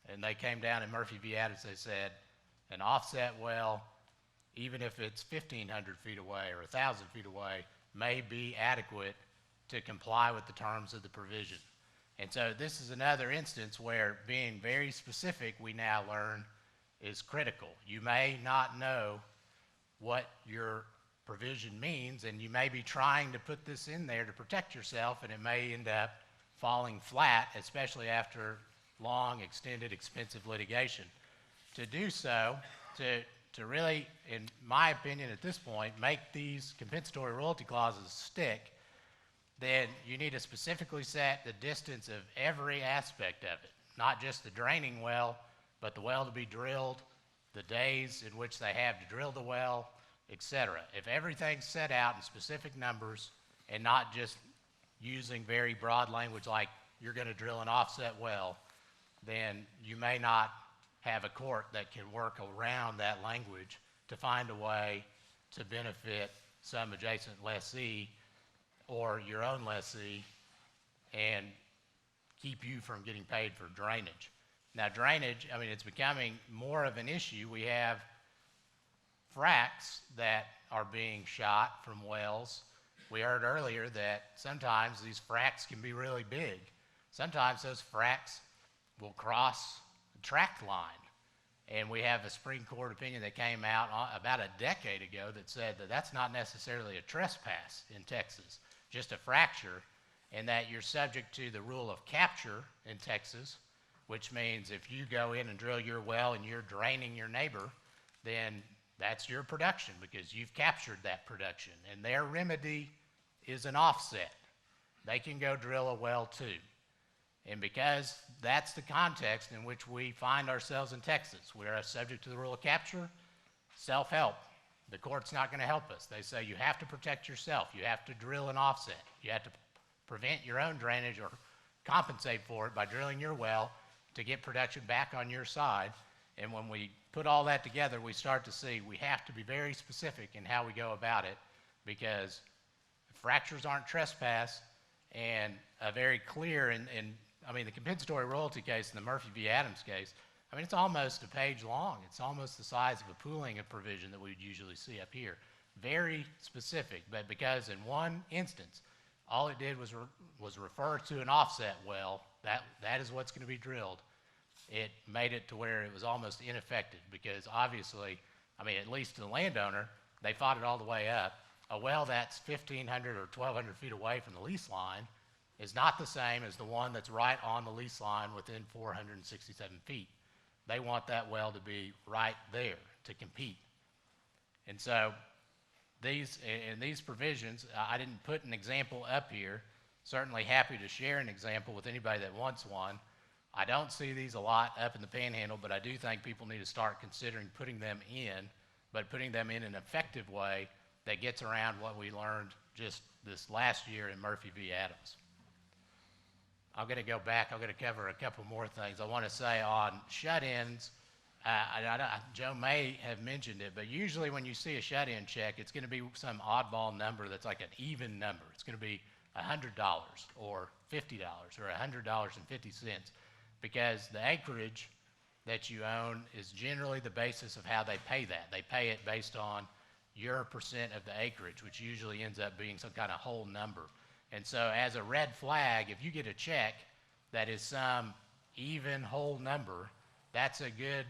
And they came down in Murphy v. Adams, they said, an offset well even if it's 1,500 feet away or 1,000 feet away, may be adequate to comply with the terms of the provision. And so this is another instance where being very specific, we now learn, is critical. You may not know what your provision means, and you may be trying to put this in there to protect yourself, and it may end up falling flat, especially after long, extended, expensive litigation. To do so, to really, in my opinion at this point, make these compensatory royalty clauses stick, then you need to specifically set the distance of every aspect of it, not just the draining well, but the well to be drilled, the days in which they have to drill the well, etc. If everything's set out in specific numbers and not just using very broad language like you're going to drill an offset well, then you may not have a court that can work around that language to find a way to benefit some adjacent lessee or your own lessee and keep you from getting paid for drainage. Now, drainage, I mean, it's becoming more of an issue. We have fracks that are being shot from wells. We heard earlier that sometimes these fracks can be really big. Sometimes those fracks will cross the tract line. And we have a Supreme Court opinion that came out about a decade ago that said that that's not necessarily a trespass in Texas, just a fracture, and that you're subject to the rule of capture in Texas, which means if you go in and drill your well and you're draining your neighbor, then that's your production because you've captured that production. And their remedy is an offset. They can go drill a well too. And because that's the context in which we find ourselves in Texas, we're subject to the rule of capture, self-help. The court's not going to help us. They say you have to protect yourself. You have to drill an offset. You have to prevent your own drainage or compensate for it by drilling your well to get production back on your side. And when we put all that together, we start to see we have to be very specific in how we go about it because fractures aren't trespass, and a very clear, I mean, the compensatory royalty case and the Murphy v. Adams case, I mean, it's almost a page long. It's almost the size of a pooling of provision that we would usually see up here. Very specific, but because in one instance, all it did was refer to an offset well, that is what's going to be drilled. It made it to where it was almost ineffective because obviously, I mean, at least to the landowner, they fought it all the way up. A well that's 1,500 or 1,200 feet away from the lease line is not the same as the one that's right on the lease line within 467 feet. They want that well to be right there to compete. And so these provisions, I didn't put an example up here. Certainly happy to share an example with anybody that wants one. I don't see these a lot up in the Panhandle, but I do think people need to start considering putting them in, but putting them in an effective way that gets around what we learned just this last year in Murphy v. Adams. I'm going to go back. I'm going to cover a couple more things. I want to say on shut-ins, Joe may have mentioned it, but usually when you see a shut-in check, it's going to be some oddball number that's like an even number. It's going to be $100 or $50 or $100.50 because the acreage that you own is generally the basis of how they pay that. They pay it based on your percent of the acreage, which usually ends up being some kind of whole number. And so as a red flag, if you get a check that is some even whole number, that's a good,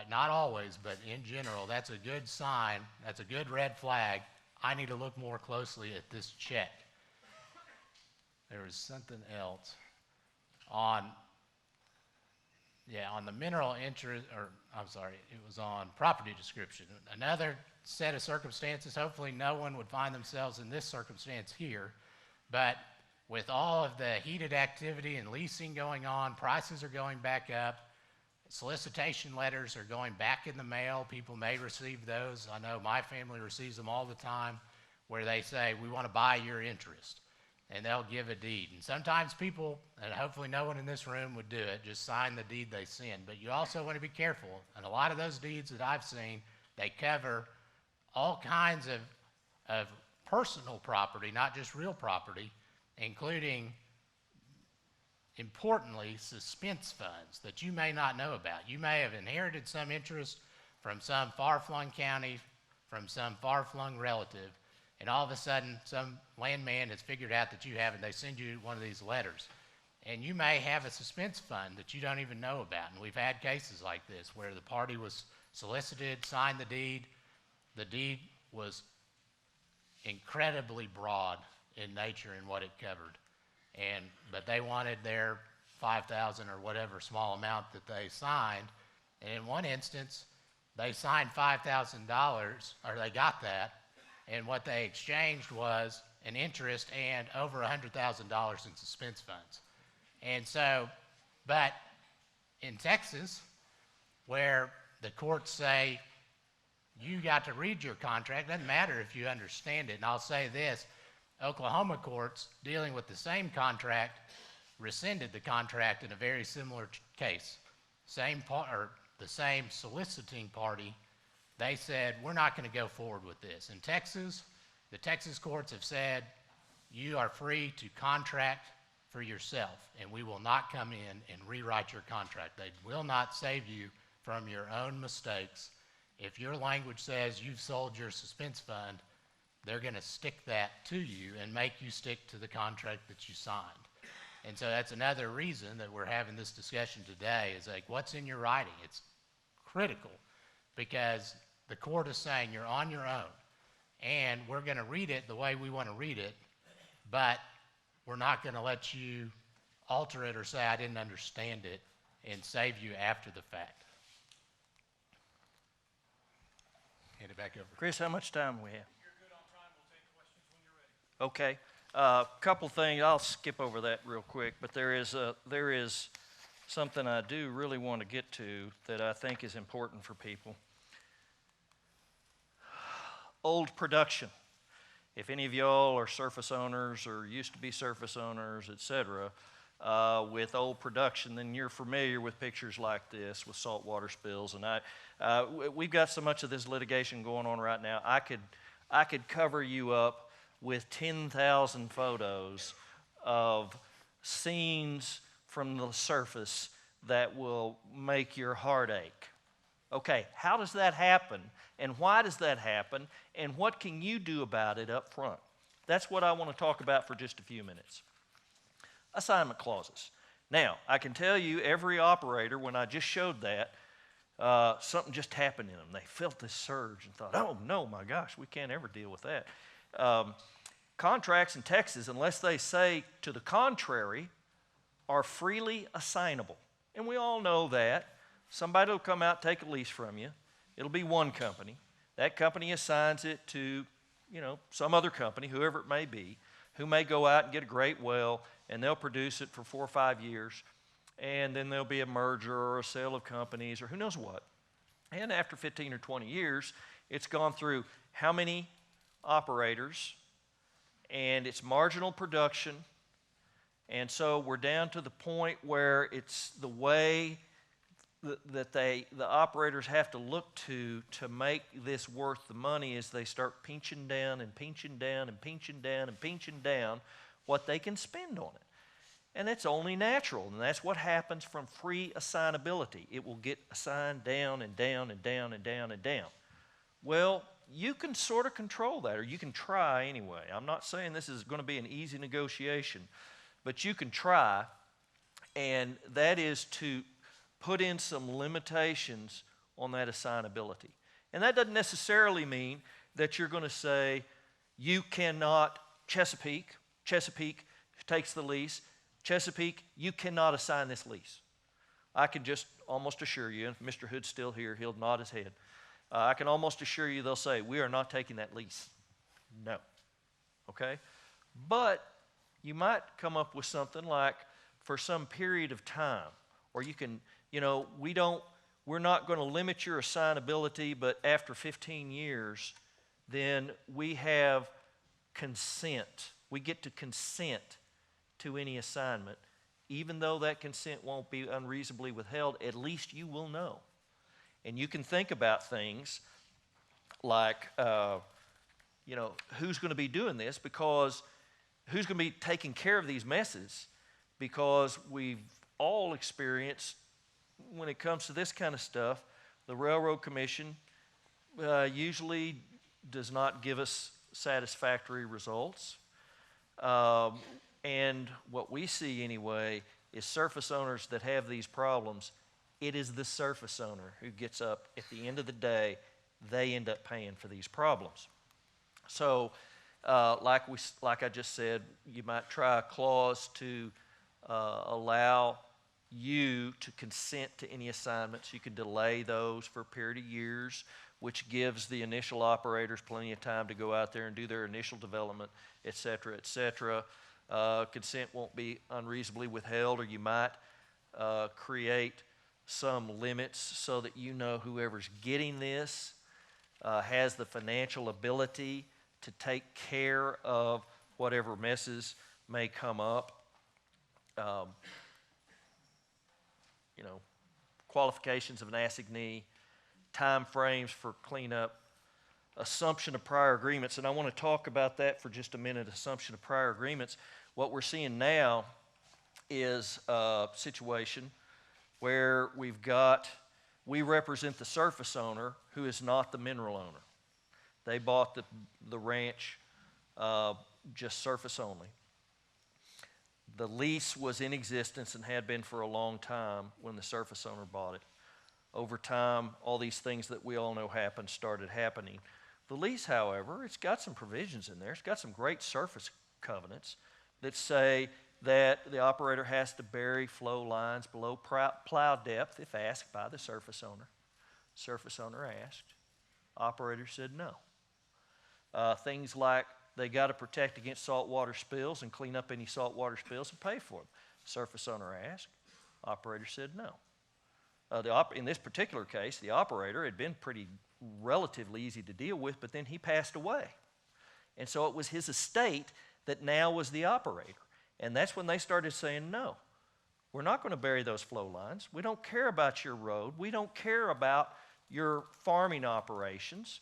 not always, but in general, that's a good sign. That's a good red flag. I need to look more closely at this check. There was something else on the mineral interest, or I'm sorry, it was on property description. Another set of circumstances, hopefully no one would find themselves in this circumstance here, but with all of the heated activity and leasing going on, prices are going back up, solicitation letters are going back in the mail. People may receive those. I know my family receives them all the time where they say, we want to buy your interest. And they'll give a deed. And sometimes people, and hopefully no one in this room would do it, just sign the deed they send. But you also want to be careful. And a lot of those deeds that I've seen, they cover all kinds of personal property, not just real property, including, importantly, suspense funds that you may not know about. You may have inherited some interest from some far-flung county from some far-flung relative, and all of a sudden some landman has figured out that you have, and they send you one of these letters. And you may have a suspense fund that you don't even know about. And we've had cases like this where the party was solicited, signed the deed. The deed was incredibly broad in nature in what it covered. But they wanted their $5,000 or whatever small amount that they signed. And in one instance, they signed $5,000, or they got that, and what they exchanged was an interest and over $100,000 in suspense funds. And so, but in Texas, where the courts say you got to read your contract, doesn't matter if you understand it. And I'll say this, Oklahoma courts dealing with the same contract rescinded the contract in a very similar case. The same soliciting party, they said, we're not going to go forward with this. In Texas, the Texas courts have said, you are free to contract for yourself, and we will not come in and rewrite your contract. They will not save you from your own mistakes. If your language says you've sold your suspense fund, they're going to stick that to you and make you stick to the contract that you signed. And so that's another reason that we're having this discussion today is like, what's in your writing? It's critical because the court is saying you're on your own and we're going to read it the way we want to read it, but we're not going to let you alter it or say I didn't understand it and save you after the fact. Hand it back over. Chris, how much time we have? You're good on time. We'll take questions when you're ready. Okay. Couple things. I'll skip over that real quick, but there is something I do really want to get to that I think is important for people. Old production. If any of y'all are surface owners or used to be surface owners, etc., with old production, then you're familiar with pictures like this with saltwater spills. And we've got so much of this litigation going on right now. I could cover you up with 10,000 photos of scenes from the surface that will make your heart ache. Okay, how does that happen? And why does that happen? And what can you do about it up front? That's what I want to talk about for just a few minutes. Assignment clauses. Now, I can tell you every operator, when I just showed that, something just happened in them. They felt this surge and thought, oh, no, my gosh, we can't ever deal with that. Contracts in Texas, unless they say to the contrary, are freely assignable. And we all know that. Somebody will come out, take a lease from you. It'll be one company. That company assigns it to, some other company, whoever it may be, who may go out and get a great well, and they'll produce it for 4 or 5 years. And then there'll be a merger or a sale of companies or who knows what. And after 15 or 20 years, it's gone through how many operators, and it's marginal production. And so we're down to the point where it's the way that the operators have to look to make this worth the money as they start pinching down and pinching down and pinching down and pinching down what they can spend on it. And that's only natural, and that's what happens from free assignability. It will get assigned down and down and down and down and down. Well, you can sort of control that, or you can try anyway. I'm not saying this is going to be an easy negotiation, but you can try, and that is to put in some limitations on that assignability. And that doesn't necessarily mean that you're going to say, you cannot, Chesapeake takes the lease, Chesapeake, you cannot assign this lease. I can just almost assure you, and if Mr. Hood's still here, he'll nod his head. I can almost assure you they'll say, we are not taking that lease. No. Okay? But you might come up with something like for some period of time, or you can, we're not going to limit your assignability, but after 15 years, then we have consent. We get to consent to any assignment. Even though that consent won't be unreasonably withheld, at least you will know. And you can think about things like, who's going to be doing this, because who's going to be taking care of these messes, because we've all experienced, when it comes to this kind of stuff, the Railroad Commission usually does not give us satisfactory results. And what we see anyway is surface owners that have these problems, it is the surface owner who gets up at the end of the day, they end up paying for these problems. So like I just said, you might try a clause to allow you to consent to any assignments. You could delay those for a period of years, which gives the initial operators plenty of time to go out there and do their initial development, et cetera, et cetera. Consent won't be unreasonably withheld, or you might create some limits so that you know whoever's getting this has the financial ability to take care of whatever messes may come up. Qualifications of an assignee, time frames for cleanup, assumption of prior agreements, and I want to talk about that for just a minute, assumption of prior agreements. What we're seeing now is a situation where we represent the surface owner who is not the mineral owner. They bought the ranch just surface only. The lease was in existence and had been for a long time when the surface owner bought it. Over time, all these things that we all know started happening. The lease, however, it's got some provisions in there. It's got some great surface covenants that say that the operator has to bury flow lines below plow depth if asked by the surface owner. Surface owner asked. Operator said no. Things like they got to protect against saltwater spills and clean up any saltwater spills and pay for them. Surface owner asked. Operator said no. In this particular case, the operator had been relatively easy to deal with, but then he passed away. And so it was his estate that now was the operator. And that's when they started saying, no, we're not going to bury those flow lines. We don't care about your road. We don't care about your farming operations.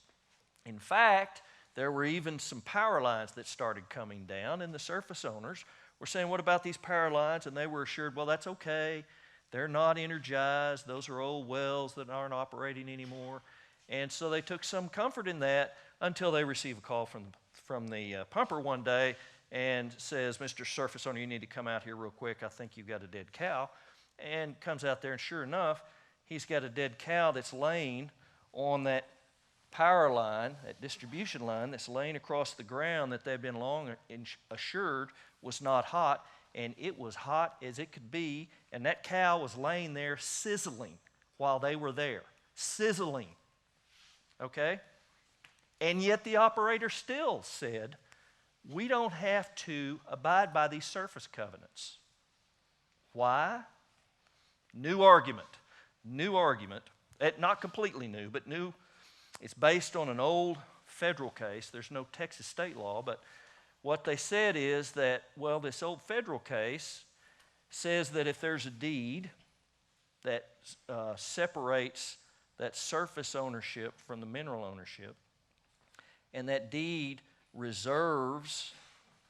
In fact, there were even some power lines that started coming down, and the surface owners were saying, what about these power lines? And they were assured, well, that's okay. They're not energized. Those are old wells that aren't operating anymore. And so they took some comfort in that until they received a call from the pumper one day and says, Mr. Surface Owner, you need to come out here real quick. I think you've got a dead cow. And comes out there, and sure enough, he's got a dead cow that's laying on that power line, that distribution line that's laying across the ground that they've been long assured was not hot, and it was hot as it could be, and that cow was laying there sizzling while they were there. Sizzling. Okay? And yet the operator still said, we don't have to abide by these surface covenants. Why? New argument. Not completely new, but new. It's based on an old federal case. There's no Texas state law, but what they said is that, well, this old federal case says that if there's a deed that separates that surface ownership from the mineral ownership, and that deed reserves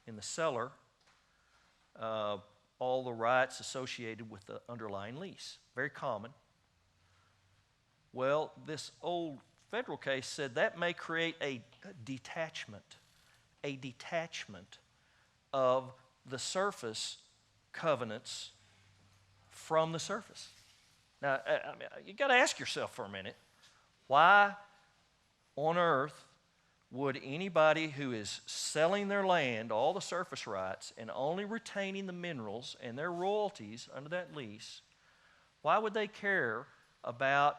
in the seller all the rights associated with the underlying lease. Very common. Well, this old federal case said that may create a detachment of the surface covenants from the surface. Now, you got to ask yourself for a minute, why on earth would anybody who is selling their land, all the surface rights, and only retaining the minerals and their royalties under that lease, why would they care about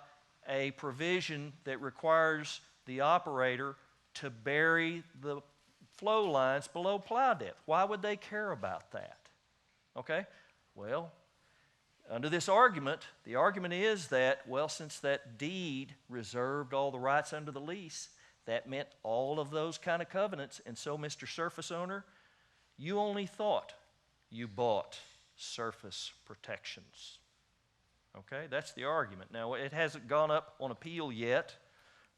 a provision that requires the operator to bury the flow lines below plow depth? Why would they care about that? Okay? Well, under this argument, the argument is that, well, since that deed reserved all the rights under the lease, that meant all of those kind of covenants. And so, Mr. Surface Owner, you only thought you bought surface protections. Okay, that's the argument. Now, it hasn't gone up on appeal yet.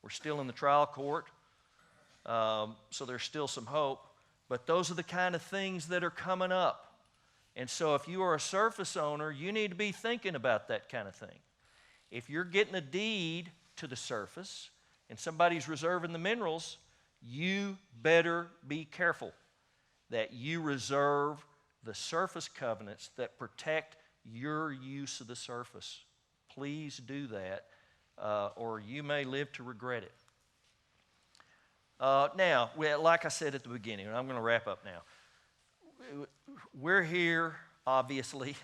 We're still in the trial court, so there's still some hope. But those are the kind of things that are coming up. And so if you are a surface owner, you need to be thinking about that kind of thing. If you're getting a deed to the surface and somebody's reserving the minerals, you better be careful that you reserve the surface covenants that protect your use of the surface. Please do that, or you may live to regret it. Now, like I said at the beginning, and I'm going to wrap up now. We're here, obviously.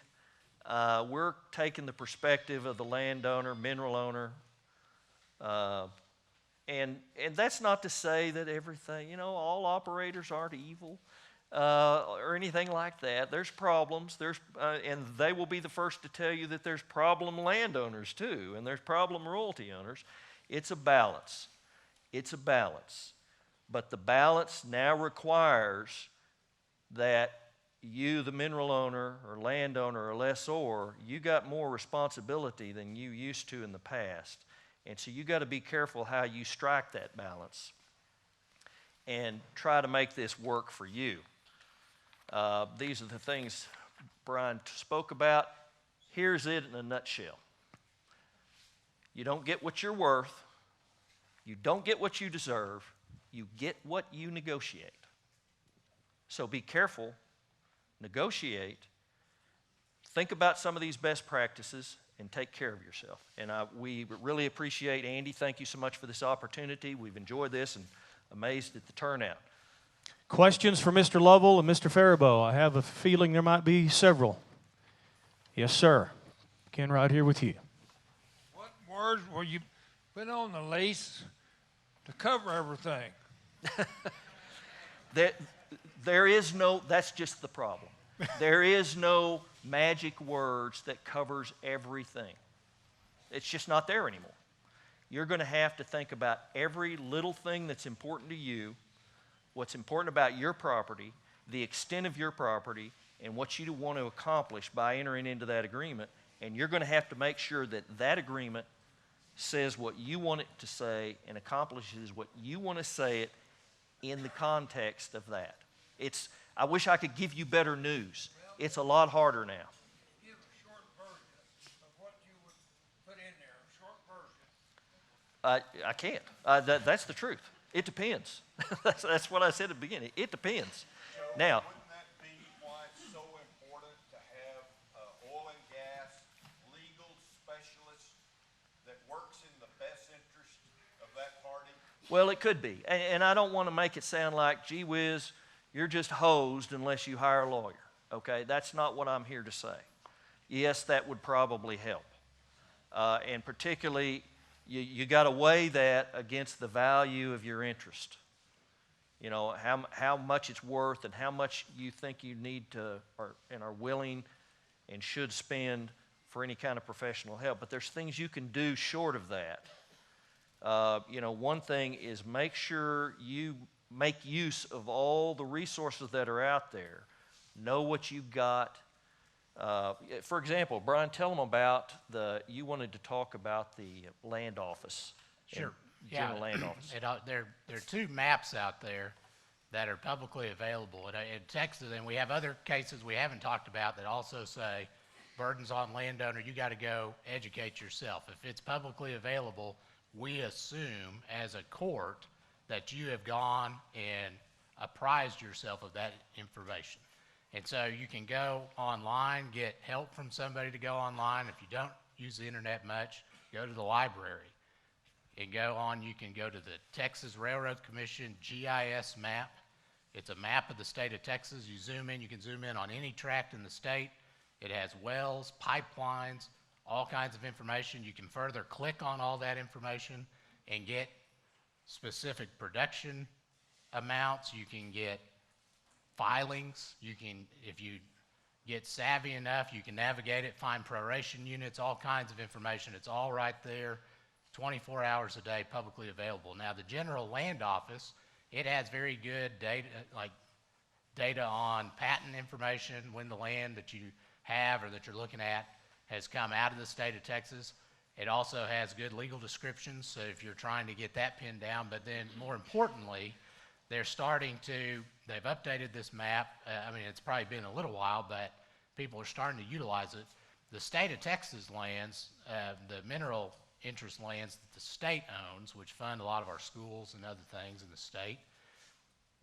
We're taking the perspective of the landowner, mineral owner, and that's not to say that everything, all operators aren't evil or anything like that. There's problems. And they will be the first to tell you that there's problem landowners too, and there's problem royalty owners. It's a balance. It's a balance. But the balance now requires that you, the mineral owner or landowner or lessor, you got more responsibility than you used to in the past. And so you got to be careful how you strike that balance and try to make this work for you. These are the things Brian spoke about. Here's it in a nutshell. You don't get what you're worth. You don't get what you deserve. You get what you negotiate. So be careful, negotiate, think about some of these best practices, and take care of yourself. And we really appreciate, Andy, thank you so much for this opportunity. We've enjoyed this and amazed at the turnout. Questions for Mr. Lovell and Mr. Fairbough? I have a feeling there might be several. Yes, sir. Ken, right here with you. What words were you put on the lease to cover everything? There is no, that's just the problem. There is no magic words that covers everything. It's just not there anymore. You're going to have to think about every little thing that's important to you, what's important about your property, the extent of your property, and what you want to accomplish by entering into that agreement. And you're going to have to make sure that that agreement says what you want it to say and accomplishes what you want to say it in the context of that. I wish I could give you better news. It's a lot harder now. Give a short version of what you would put in there, a short version. I can't. That's the truth. It depends. That's what I said at the beginning. It depends. So Now, wouldn't that be why it's so important to have oil and gas legal specialist that works in the best interest of that party? well, it could be. And I don't want to make it sound like, gee whiz, you're just hosed unless you hire a lawyer. Okay? That's not what I'm here to say. Yes, that would probably help. And particularly, you got to weigh that against the value of your interest. You know, how much it's worth and how much you think you need to and are willing and should spend for any kind of professional help. But there's things you can do short of that. One thing is make sure you make use of all the resources that are out there. Know what you've got. For example, Brian, tell them about you wanted to talk about the land office. Sure. General land office. There are two maps out there that are publicly available. In Texas, and we have other cases we haven't talked about that also say burdens on landowner, you got to go educate yourself. If it's publicly available, we assume as a court that you have gone and apprised yourself of that information. And so you can go online, get help from somebody to go online. If you don't use the internet much, go to the library. And go on, you can go to the Texas Railroad Commission GIS map. It's a map of the state of Texas. You zoom in, you can zoom in on any tract in the state. It has wells, pipelines, all kinds of information. You can further click on all that information and get specific production amounts. You can get filings. You can, if you get savvy enough, you can navigate it, find proration units, all kinds of information. It's all right there, 24 hours a day, publicly available. Now, the General Land Office, it has very good data, like data on patent information, when the land that you have or that you're looking at has come out of the state of Texas. It also has good legal descriptions, so if you're trying to get that pinned down, but then more importantly, they've updated this map. It's probably been a little while, but people are starting to utilize it. The state of Texas lands, the mineral interest lands that the state owns, which fund a lot of our schools and other things in the state,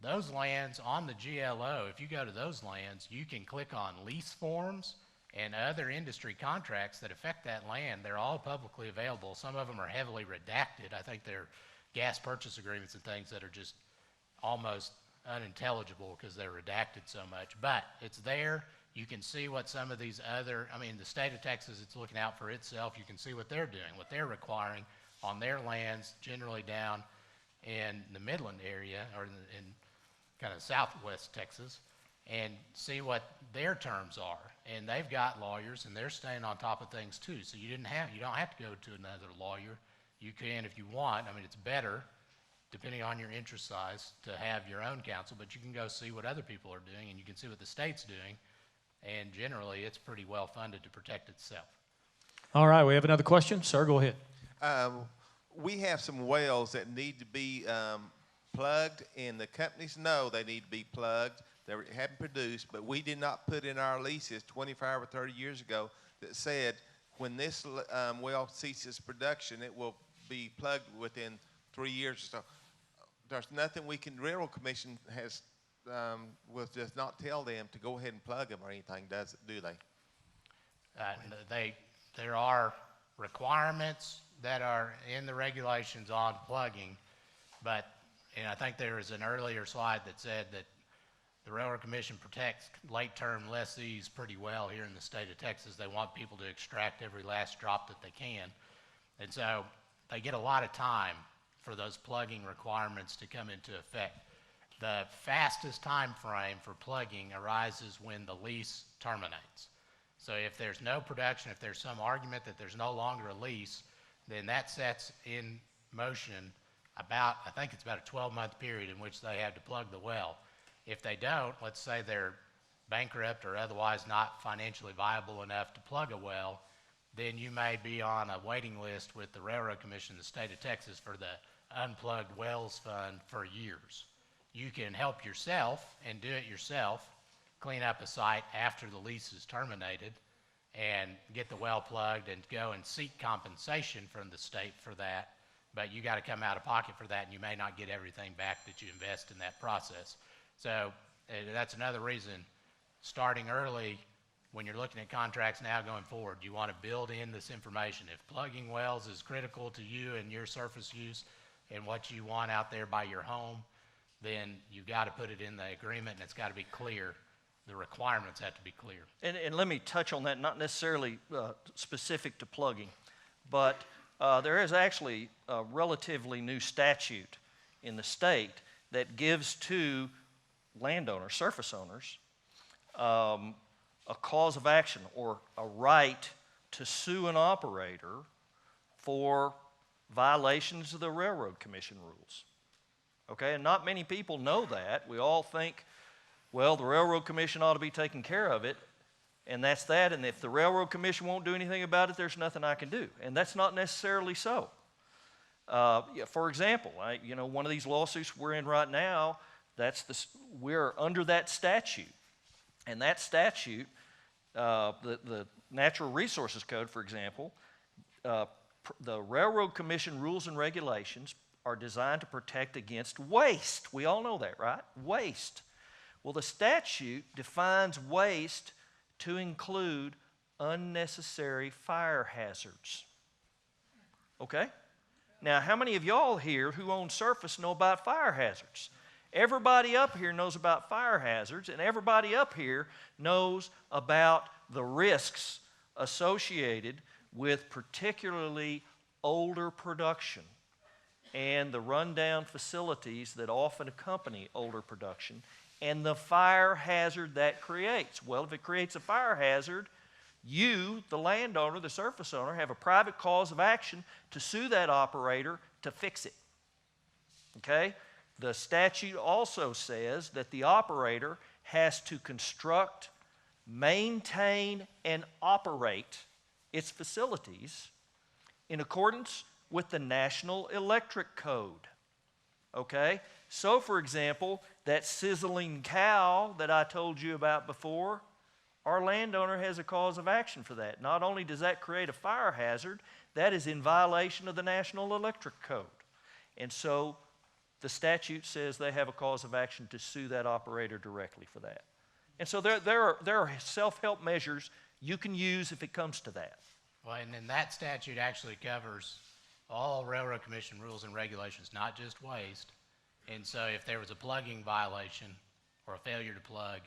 Those lands on the GLO, if you go to those lands, you can click on lease forms and other industry contracts that affect that land. They're all publicly available. Some of them are heavily redacted. I think they're gas purchase agreements and things that are just almost unintelligible because they're redacted so much. But it's there. You can see what some of these other, I mean, the state of Texas, it's looking out for itself. You can see what they're doing, what they're requiring on their lands, generally down in the Midland area or in kind of southwest Texas, and see what their terms are. And they've got lawyers, and they're staying on top of things too. So you don't have to go to another lawyer. You can if you want. I mean, it's better, depending on your interest size, to have your own counsel, but you can go see what other people are doing, and you can see what the state's doing, and generally it's pretty well funded to protect itself. All right, we have another question. Sir, go ahead. We have some wells that need to be plugged, and the companies know they need to be plugged. They haven't produced, but we did not put in our leases 25 or 30 years ago that said when this well ceases production, it will be plugged within 3 years or so. There's nothing we can, Railroad Commission has, does not tell them to go ahead and plug them or anything, do they? There are requirements that are in the regulations on plugging, but, and I think there was an earlier slide that said that the Railroad Commission protects late-term lessees pretty well here in the state of Texas. They want people to extract every last drop that they can. And so they get a lot of time for those plugging requirements to come into effect. The fastest time frame for plugging arises when the lease terminates. So if there's no production, if there's some argument that there's no longer a lease, then that sets in motion I think it's about a 12-month period in which they have to plug the well. If they don't, let's say they're bankrupt or otherwise not financially viable enough to plug a well, then you may be on a waiting list with the Railroad Commission in the state of Texas for the Unplugged Wells Fund for years. You can help yourself and do it yourself, clean up a site after the lease is terminated and get the well plugged and go and seek compensation from the state for that, but you got to come out of pocket for that, and you may not get everything back that you invest in that process. So that's another reason, starting early, when you're looking at contracts now going forward, you want to build in this information. If plugging wells is critical to you and your surface use and what you want out there by your home, then you've got to put it in the agreement, and it's got to be clear. The requirements have to be clear. And let me touch on that, not necessarily specific to plugging, but there is actually a relatively new statute in the state that gives to landowners, surface owners, a cause of action or a right to sue an operator for violations of the Railroad Commission rules. Okay, and not many people know that. We all think, well, the Railroad Commission ought to be taking care of it, and that's that, and if the Railroad Commission won't do anything about it, there's nothing I can do. And that's not necessarily so. For example, one of these lawsuits we're in right now, we're under that statute. And that statute, the Natural Resources Code, for example, the Railroad Commission rules and regulations are designed to protect against waste. We all know that, right? Waste. Well, the statute defines waste to include unnecessary fire hazards. Okay? Now, how many of y'all here who own surface know about fire hazards? Everybody up here knows about fire hazards, and everybody up here knows about the risks associated with particularly older production and the rundown facilities that often accompany older production and the fire hazard that creates. Well, if it creates a fire hazard, you, the landowner, the surface owner, have a private cause of action to sue that operator to fix it. Okay? The statute also says that the operator has to construct, maintain, and operate its facilities in accordance with the National Electric Code. Okay? So, for example, that sizzling cow that I told you about before, our landowner has a cause of action for that. Not only does that create a fire hazard, that is in violation of the National Electric Code. And so the statute says they have a cause of action to sue that operator directly for that. And so there are self-help measures you can use if it comes to that. Well, and then that statute actually covers all Railroad Commission rules and regulations, not just waste. And so if there was a plugging violation or a failure to plug,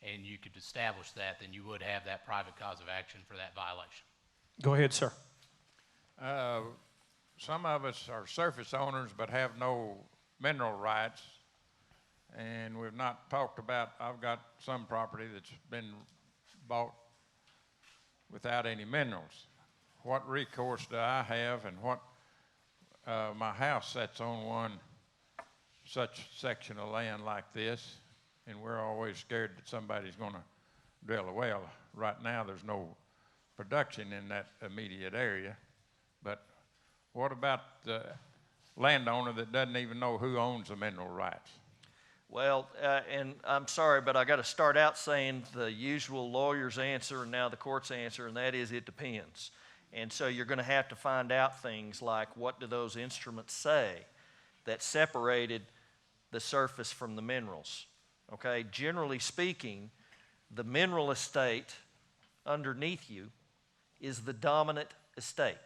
and you could establish that, then you would have that private cause of action for that violation. Go ahead, sir. Some of us are surface owners but have no mineral rights, and we've not talked about, I've got some property that's been bought without any minerals. What recourse do I have, and what, my house sits on one such section of land like this, and we're always scared that somebody's going to drill a well. Right now there's no production in that immediate area, but what about the landowner that doesn't even know who owns the mineral rights? Well, and I'm sorry, but I got to start out saying the usual lawyer's answer and now the court's answer, and that is it depends. And so you're going to have to find out things like what do those instruments say that separated the surface from the minerals. Okay, generally speaking, the mineral estate underneath you is the dominant estate.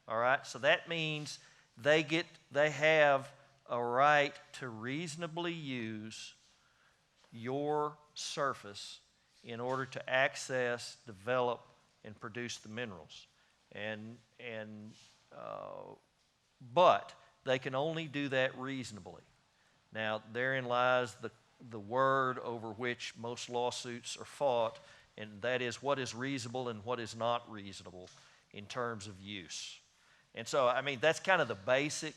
All right, so that means they have a right to reasonably use your surface in order to access, develop, and produce the minerals. But they can only do that reasonably. Now, therein lies the word over which most lawsuits are fought, and that is what is reasonable and what is not reasonable in terms of use. And so, I mean, that's kind of the basic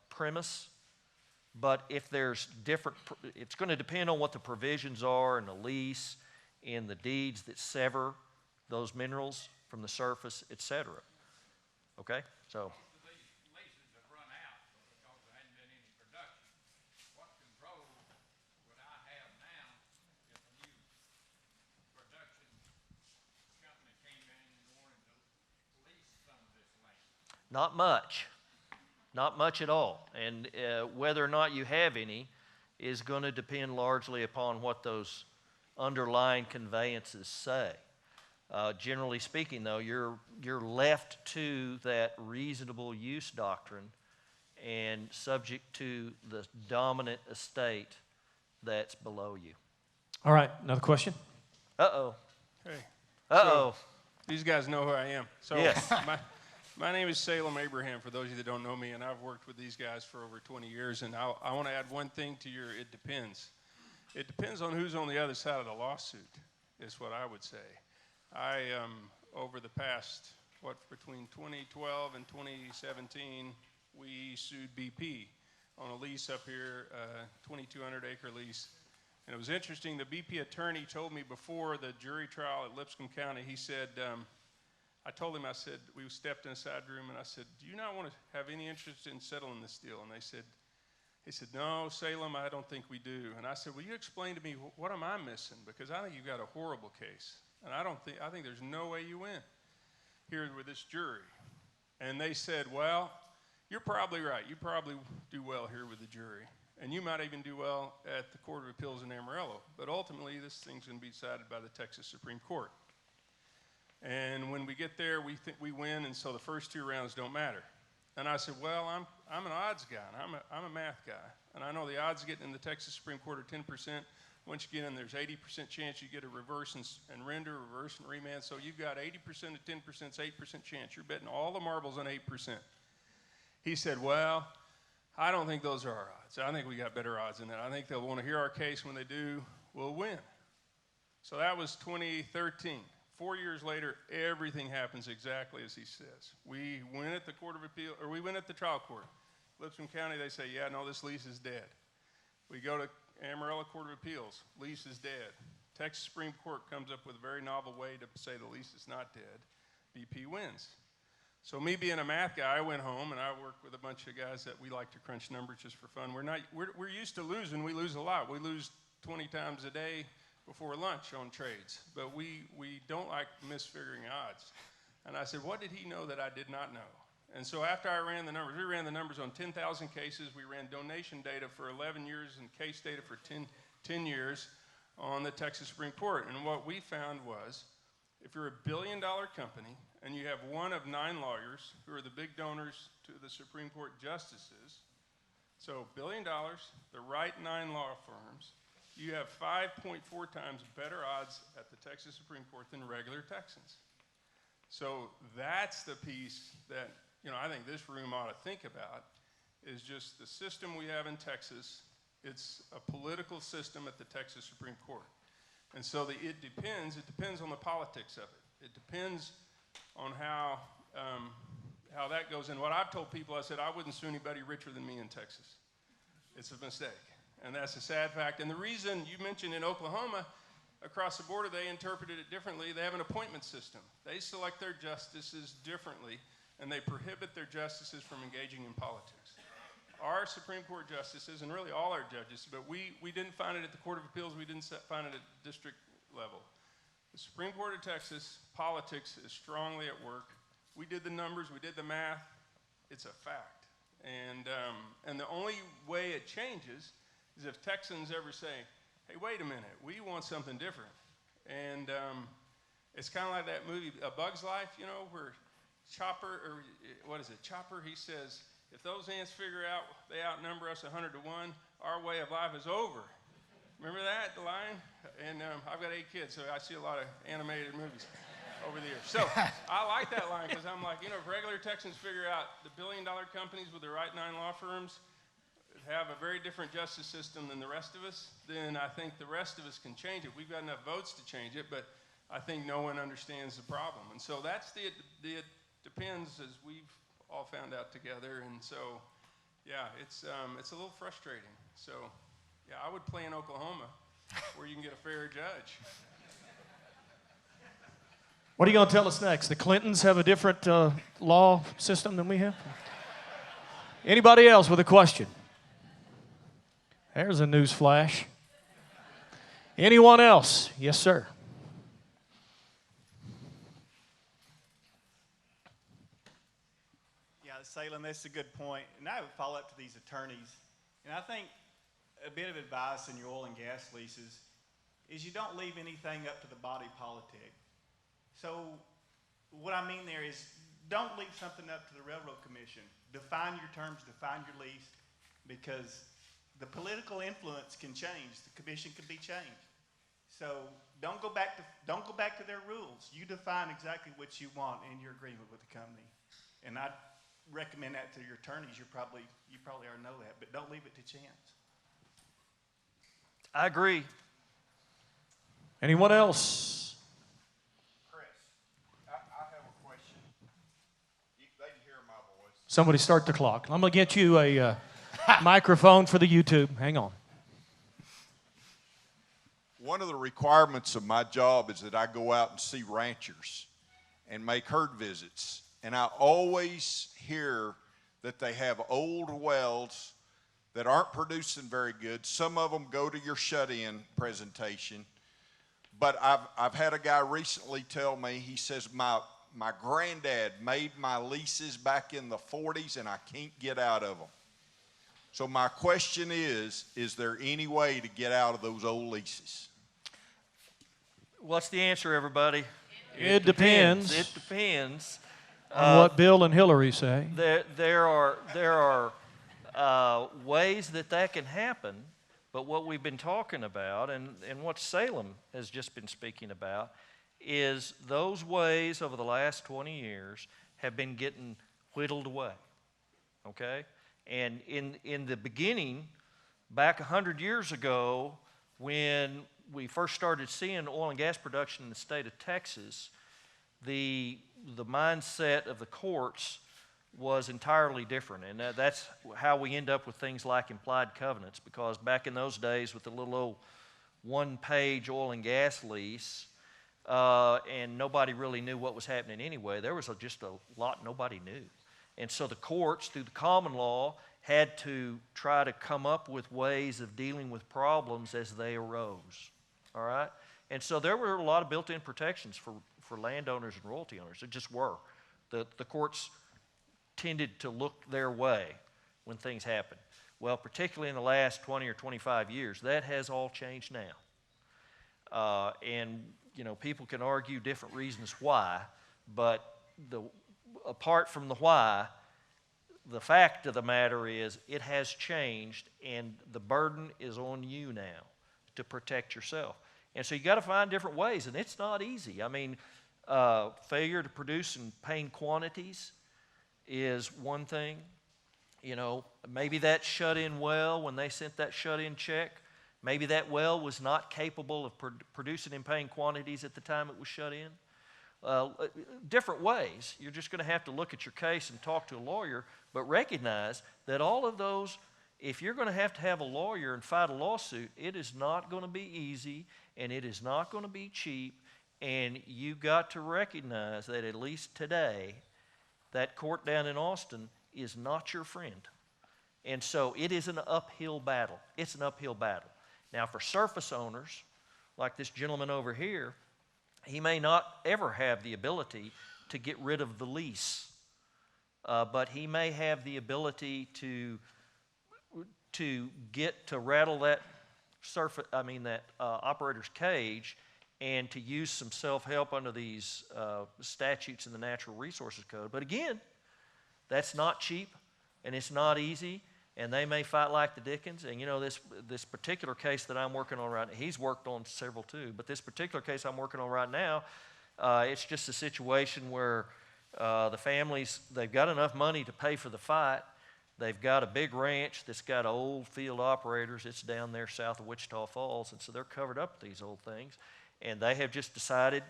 premise, but if there's different, it's going to depend on what the provisions are in the lease, in the deeds that sever those minerals from the surface, et cetera. Okay, so. These leases have run out because there hadn't been any production. What control would I have now if a new production company came in and wanted to lease some of this land? Not much. Not much at all. And whether or not you have any is going to depend largely upon what those underlying conveyances say. Generally speaking, though, you're left to that reasonable use doctrine and subject to the dominant estate that's below you. All right, another question? Uh-oh. Hey. Uh-oh. These guys know who I am. So Yes. my name is Salem Abraham, for those of you that don't know me, and I've worked with these guys for over 20 years, and I want to add one thing to your it depends. It depends on who's on the other side of the lawsuit, is what I would say. Over the past, between 2012 and 2017, we sued BP on a lease up here, 2,200 acre lease. And it was interesting, the BP attorney told me before the jury trial at Lipscomb County, he said, I told him, I said, we stepped in a side room and I said, do you not want to have any interest in settling this deal? And he said, no, Salem, I don't think we do. And I said, will you explain to me, what am I missing? Because I think you've got a horrible case. And I think there's no way you win here with this jury. And they said, well, you're probably right. You probably do well here with the jury. And you might even do well at the Court of Appeals in Amarillo. But ultimately, this thing's going to be decided by the Texas Supreme Court. And when we get there, we think we win, and so the first two rounds don't matter. And I said, well, I'm an odds guy, and I'm a math guy. And I know the odds of getting in the Texas Supreme Court are 10%. Once you get in, there's 80% chance you get a reverse and render, reverse and remand. So you've got 80% of 10% is 8% chance. You're betting all the marbles on 8%. He said, well, I don't think those are our odds. I think we got better odds than that. I think they'll want to hear our case. When they do, we'll win. So that was 2013. 4 years later, everything happens exactly as he says. We win at the Court of Appeal, or we win at the trial court. Lipscomb County, they say, yeah, no, this lease is dead. We go to Amarillo Court of Appeals, lease is dead. Texas Supreme Court comes up with a very novel way to say the lease is not dead. BP wins. So me being a math guy, I went home and I worked with a bunch of guys that we like to crunch numbers just for fun. We're used to losing. We lose a lot. We lose 20 times a day before lunch on trades, but we don't like misfiguring odds. And I said, what did he know that I did not know? And so after I ran the numbers, we ran the numbers on 10,000 cases. We ran donation data for 11 years and case data for 10 years on the Texas Supreme Court. And what we found was, if you're a $1 billion company and you have one of 9 lawyers who are the big donors to the Supreme Court justices, so $1 billion, the right 9 law firms, you have 5.4 times better odds at the Texas Supreme Court than regular Texans. So that's the piece that, you know, I think this room ought to think about, is just the system we have in Texas. It's a political system at the Texas Supreme Court. And so it depends on the politics of it. It depends on how that goes in. What I've told people, I said, I wouldn't sue anybody richer than me in Texas. It's a mistake. And that's a sad fact. And the reason you mentioned in Oklahoma, across the border, they interpreted it differently. They have an appointment system. They select their justices differently, and they prohibit their justices from engaging in politics. Our Supreme Court justices, and really all our judges, but we didn't find it at the Court of Appeals, we didn't find it at district level. The Supreme Court of Texas, politics is strongly at work. We did the numbers, we did the math, it's a fact. And the only way it changes is if Texans ever say, hey, wait a minute, we want something different. And it's kind of like that movie, A Bug's Life, you know, where Chopper, he says, if those ants figure out they outnumber us 100 to 1, our way of life is over. Remember that, the line? And I've got 8 kids, so I see a lot of animated movies over the years. So I like that line because I'm like, you know, if regular Texans figure out the $1 billion companies with the right 9 law firms have a very different justice system than the rest of us, then I think the rest of us can change it. We've got enough votes to change it, but I think no one understands the problem. And so that's it depends, as we've all found out together. And so, yeah, it's a little frustrating. So, yeah, I would play in Oklahoma where you can get a fair judge. What are you going to tell us next? The Clintons have a different law system than we have? Anybody else with a question? There's a news flash. Anyone else? Yes, sir. Yeah, Salem, that's a good point. And I would follow up to these attorneys. And I think a bit of advice in your oil and gas leases is you don't leave anything up to the body politic. So what I mean there is don't leave something up to the Railroad Commission. Define your terms, define your lease, because the political influence can change. The commission can be changed. So don't go back to their rules. You define exactly what you want in your agreement with the company. And I recommend that to your attorneys. You probably already know that, but don't leave it to chance. I agree. Anyone else? Chris, I have a question. They can hear my voice. Somebody start the clock. I'm going to get you a microphone for the YouTube. Hang on. One of the requirements of my job is that I go out and see ranchers and make herd visits. And I always hear that they have old wells that aren't producing very good. Some of them go to your shut-in presentation. But I've had a guy recently tell me, he says, my granddad made my leases back in the 40s and I can't get out of them. So my question is there any way to get out of those old leases? What's the answer, everybody? It depends. It depends. On what Bill and Hillary say. There are ways that can happen, but what we've been talking about and what Salem has just been speaking about is those ways over the last 20 years have been getting whittled away, okay? And in the beginning, back 100 years ago, when we first started seeing oil and gas production in the state of Texas, the mindset of the courts was entirely different. And that's how we end up with things like implied covenants, because back in those days with the little old one-page oil and gas lease, and nobody really knew what was happening anyway, there was just a lot nobody knew. And so the courts, through the common law, had to try to come up with ways of dealing with problems as they arose, all right? And so there were a lot of built-in protections for landowners and royalty owners. It just were. The courts tended to look their way when things happen. Well, particularly in the last 20 or 25 years, that has all changed now. And, people can argue different reasons why, but apart from the why, the fact of the matter is it has changed, and the burden is on you now to protect yourself. And so you got to find different ways, and it's not easy. I mean, failure to produce in paying quantities is one thing. Maybe that shut-in well, when they sent that shut-in check, maybe that well was not capable of producing in paying quantities at the time it was shut in. Different ways. You're just going to have to look at your case and talk to a lawyer, but recognize that all of those, if you're going to have a lawyer and fight a lawsuit, it is not going to be easy, and it is not going to be cheap, and you got to recognize that at least today, that court down in Austin is not your friend. And so it is an uphill battle. It's an uphill battle. Now, for surface owners, like this gentleman over here, he may not ever have the ability to get rid of the lease, but he may have the ability to rattle that operator's cage and to use some self-help under these statutes in the Natural Resources Code. But again, that's not cheap, and it's not easy, and they may fight like the Dickens. And this particular case that I'm working on right now, he's worked on several too, but this particular case I'm working on right now, it's just a situation where the families, they've got enough money to pay for the fight. They've got a big ranch that's got old field operators. It's down there south of Wichita Falls, and so they're covered up with these old things. And they have just decided,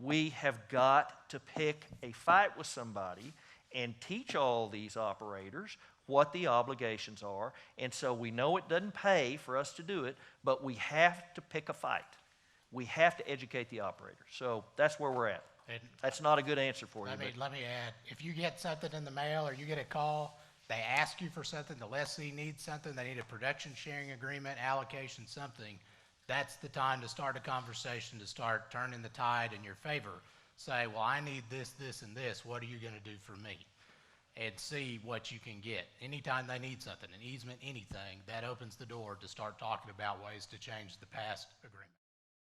we have got to pick a fight with somebody and teach all these operators what the obligations are. And so we know it doesn't pay for us to do it, but we have to pick a fight. We have to educate the operators. So that's where we're at. That's not a good answer for you. Let me add, if you get something in the mail or you get a call, they ask you for something, the lessee needs something, they need a production sharing agreement, allocation, something, that's the time to start a conversation, to start turning the tide in your favor. Say, well, I need this, this, and this. What are you going to do for me? And see what you can get. Anytime they need something, an easement, anything, that opens the door to start talking about ways to change the past agreement.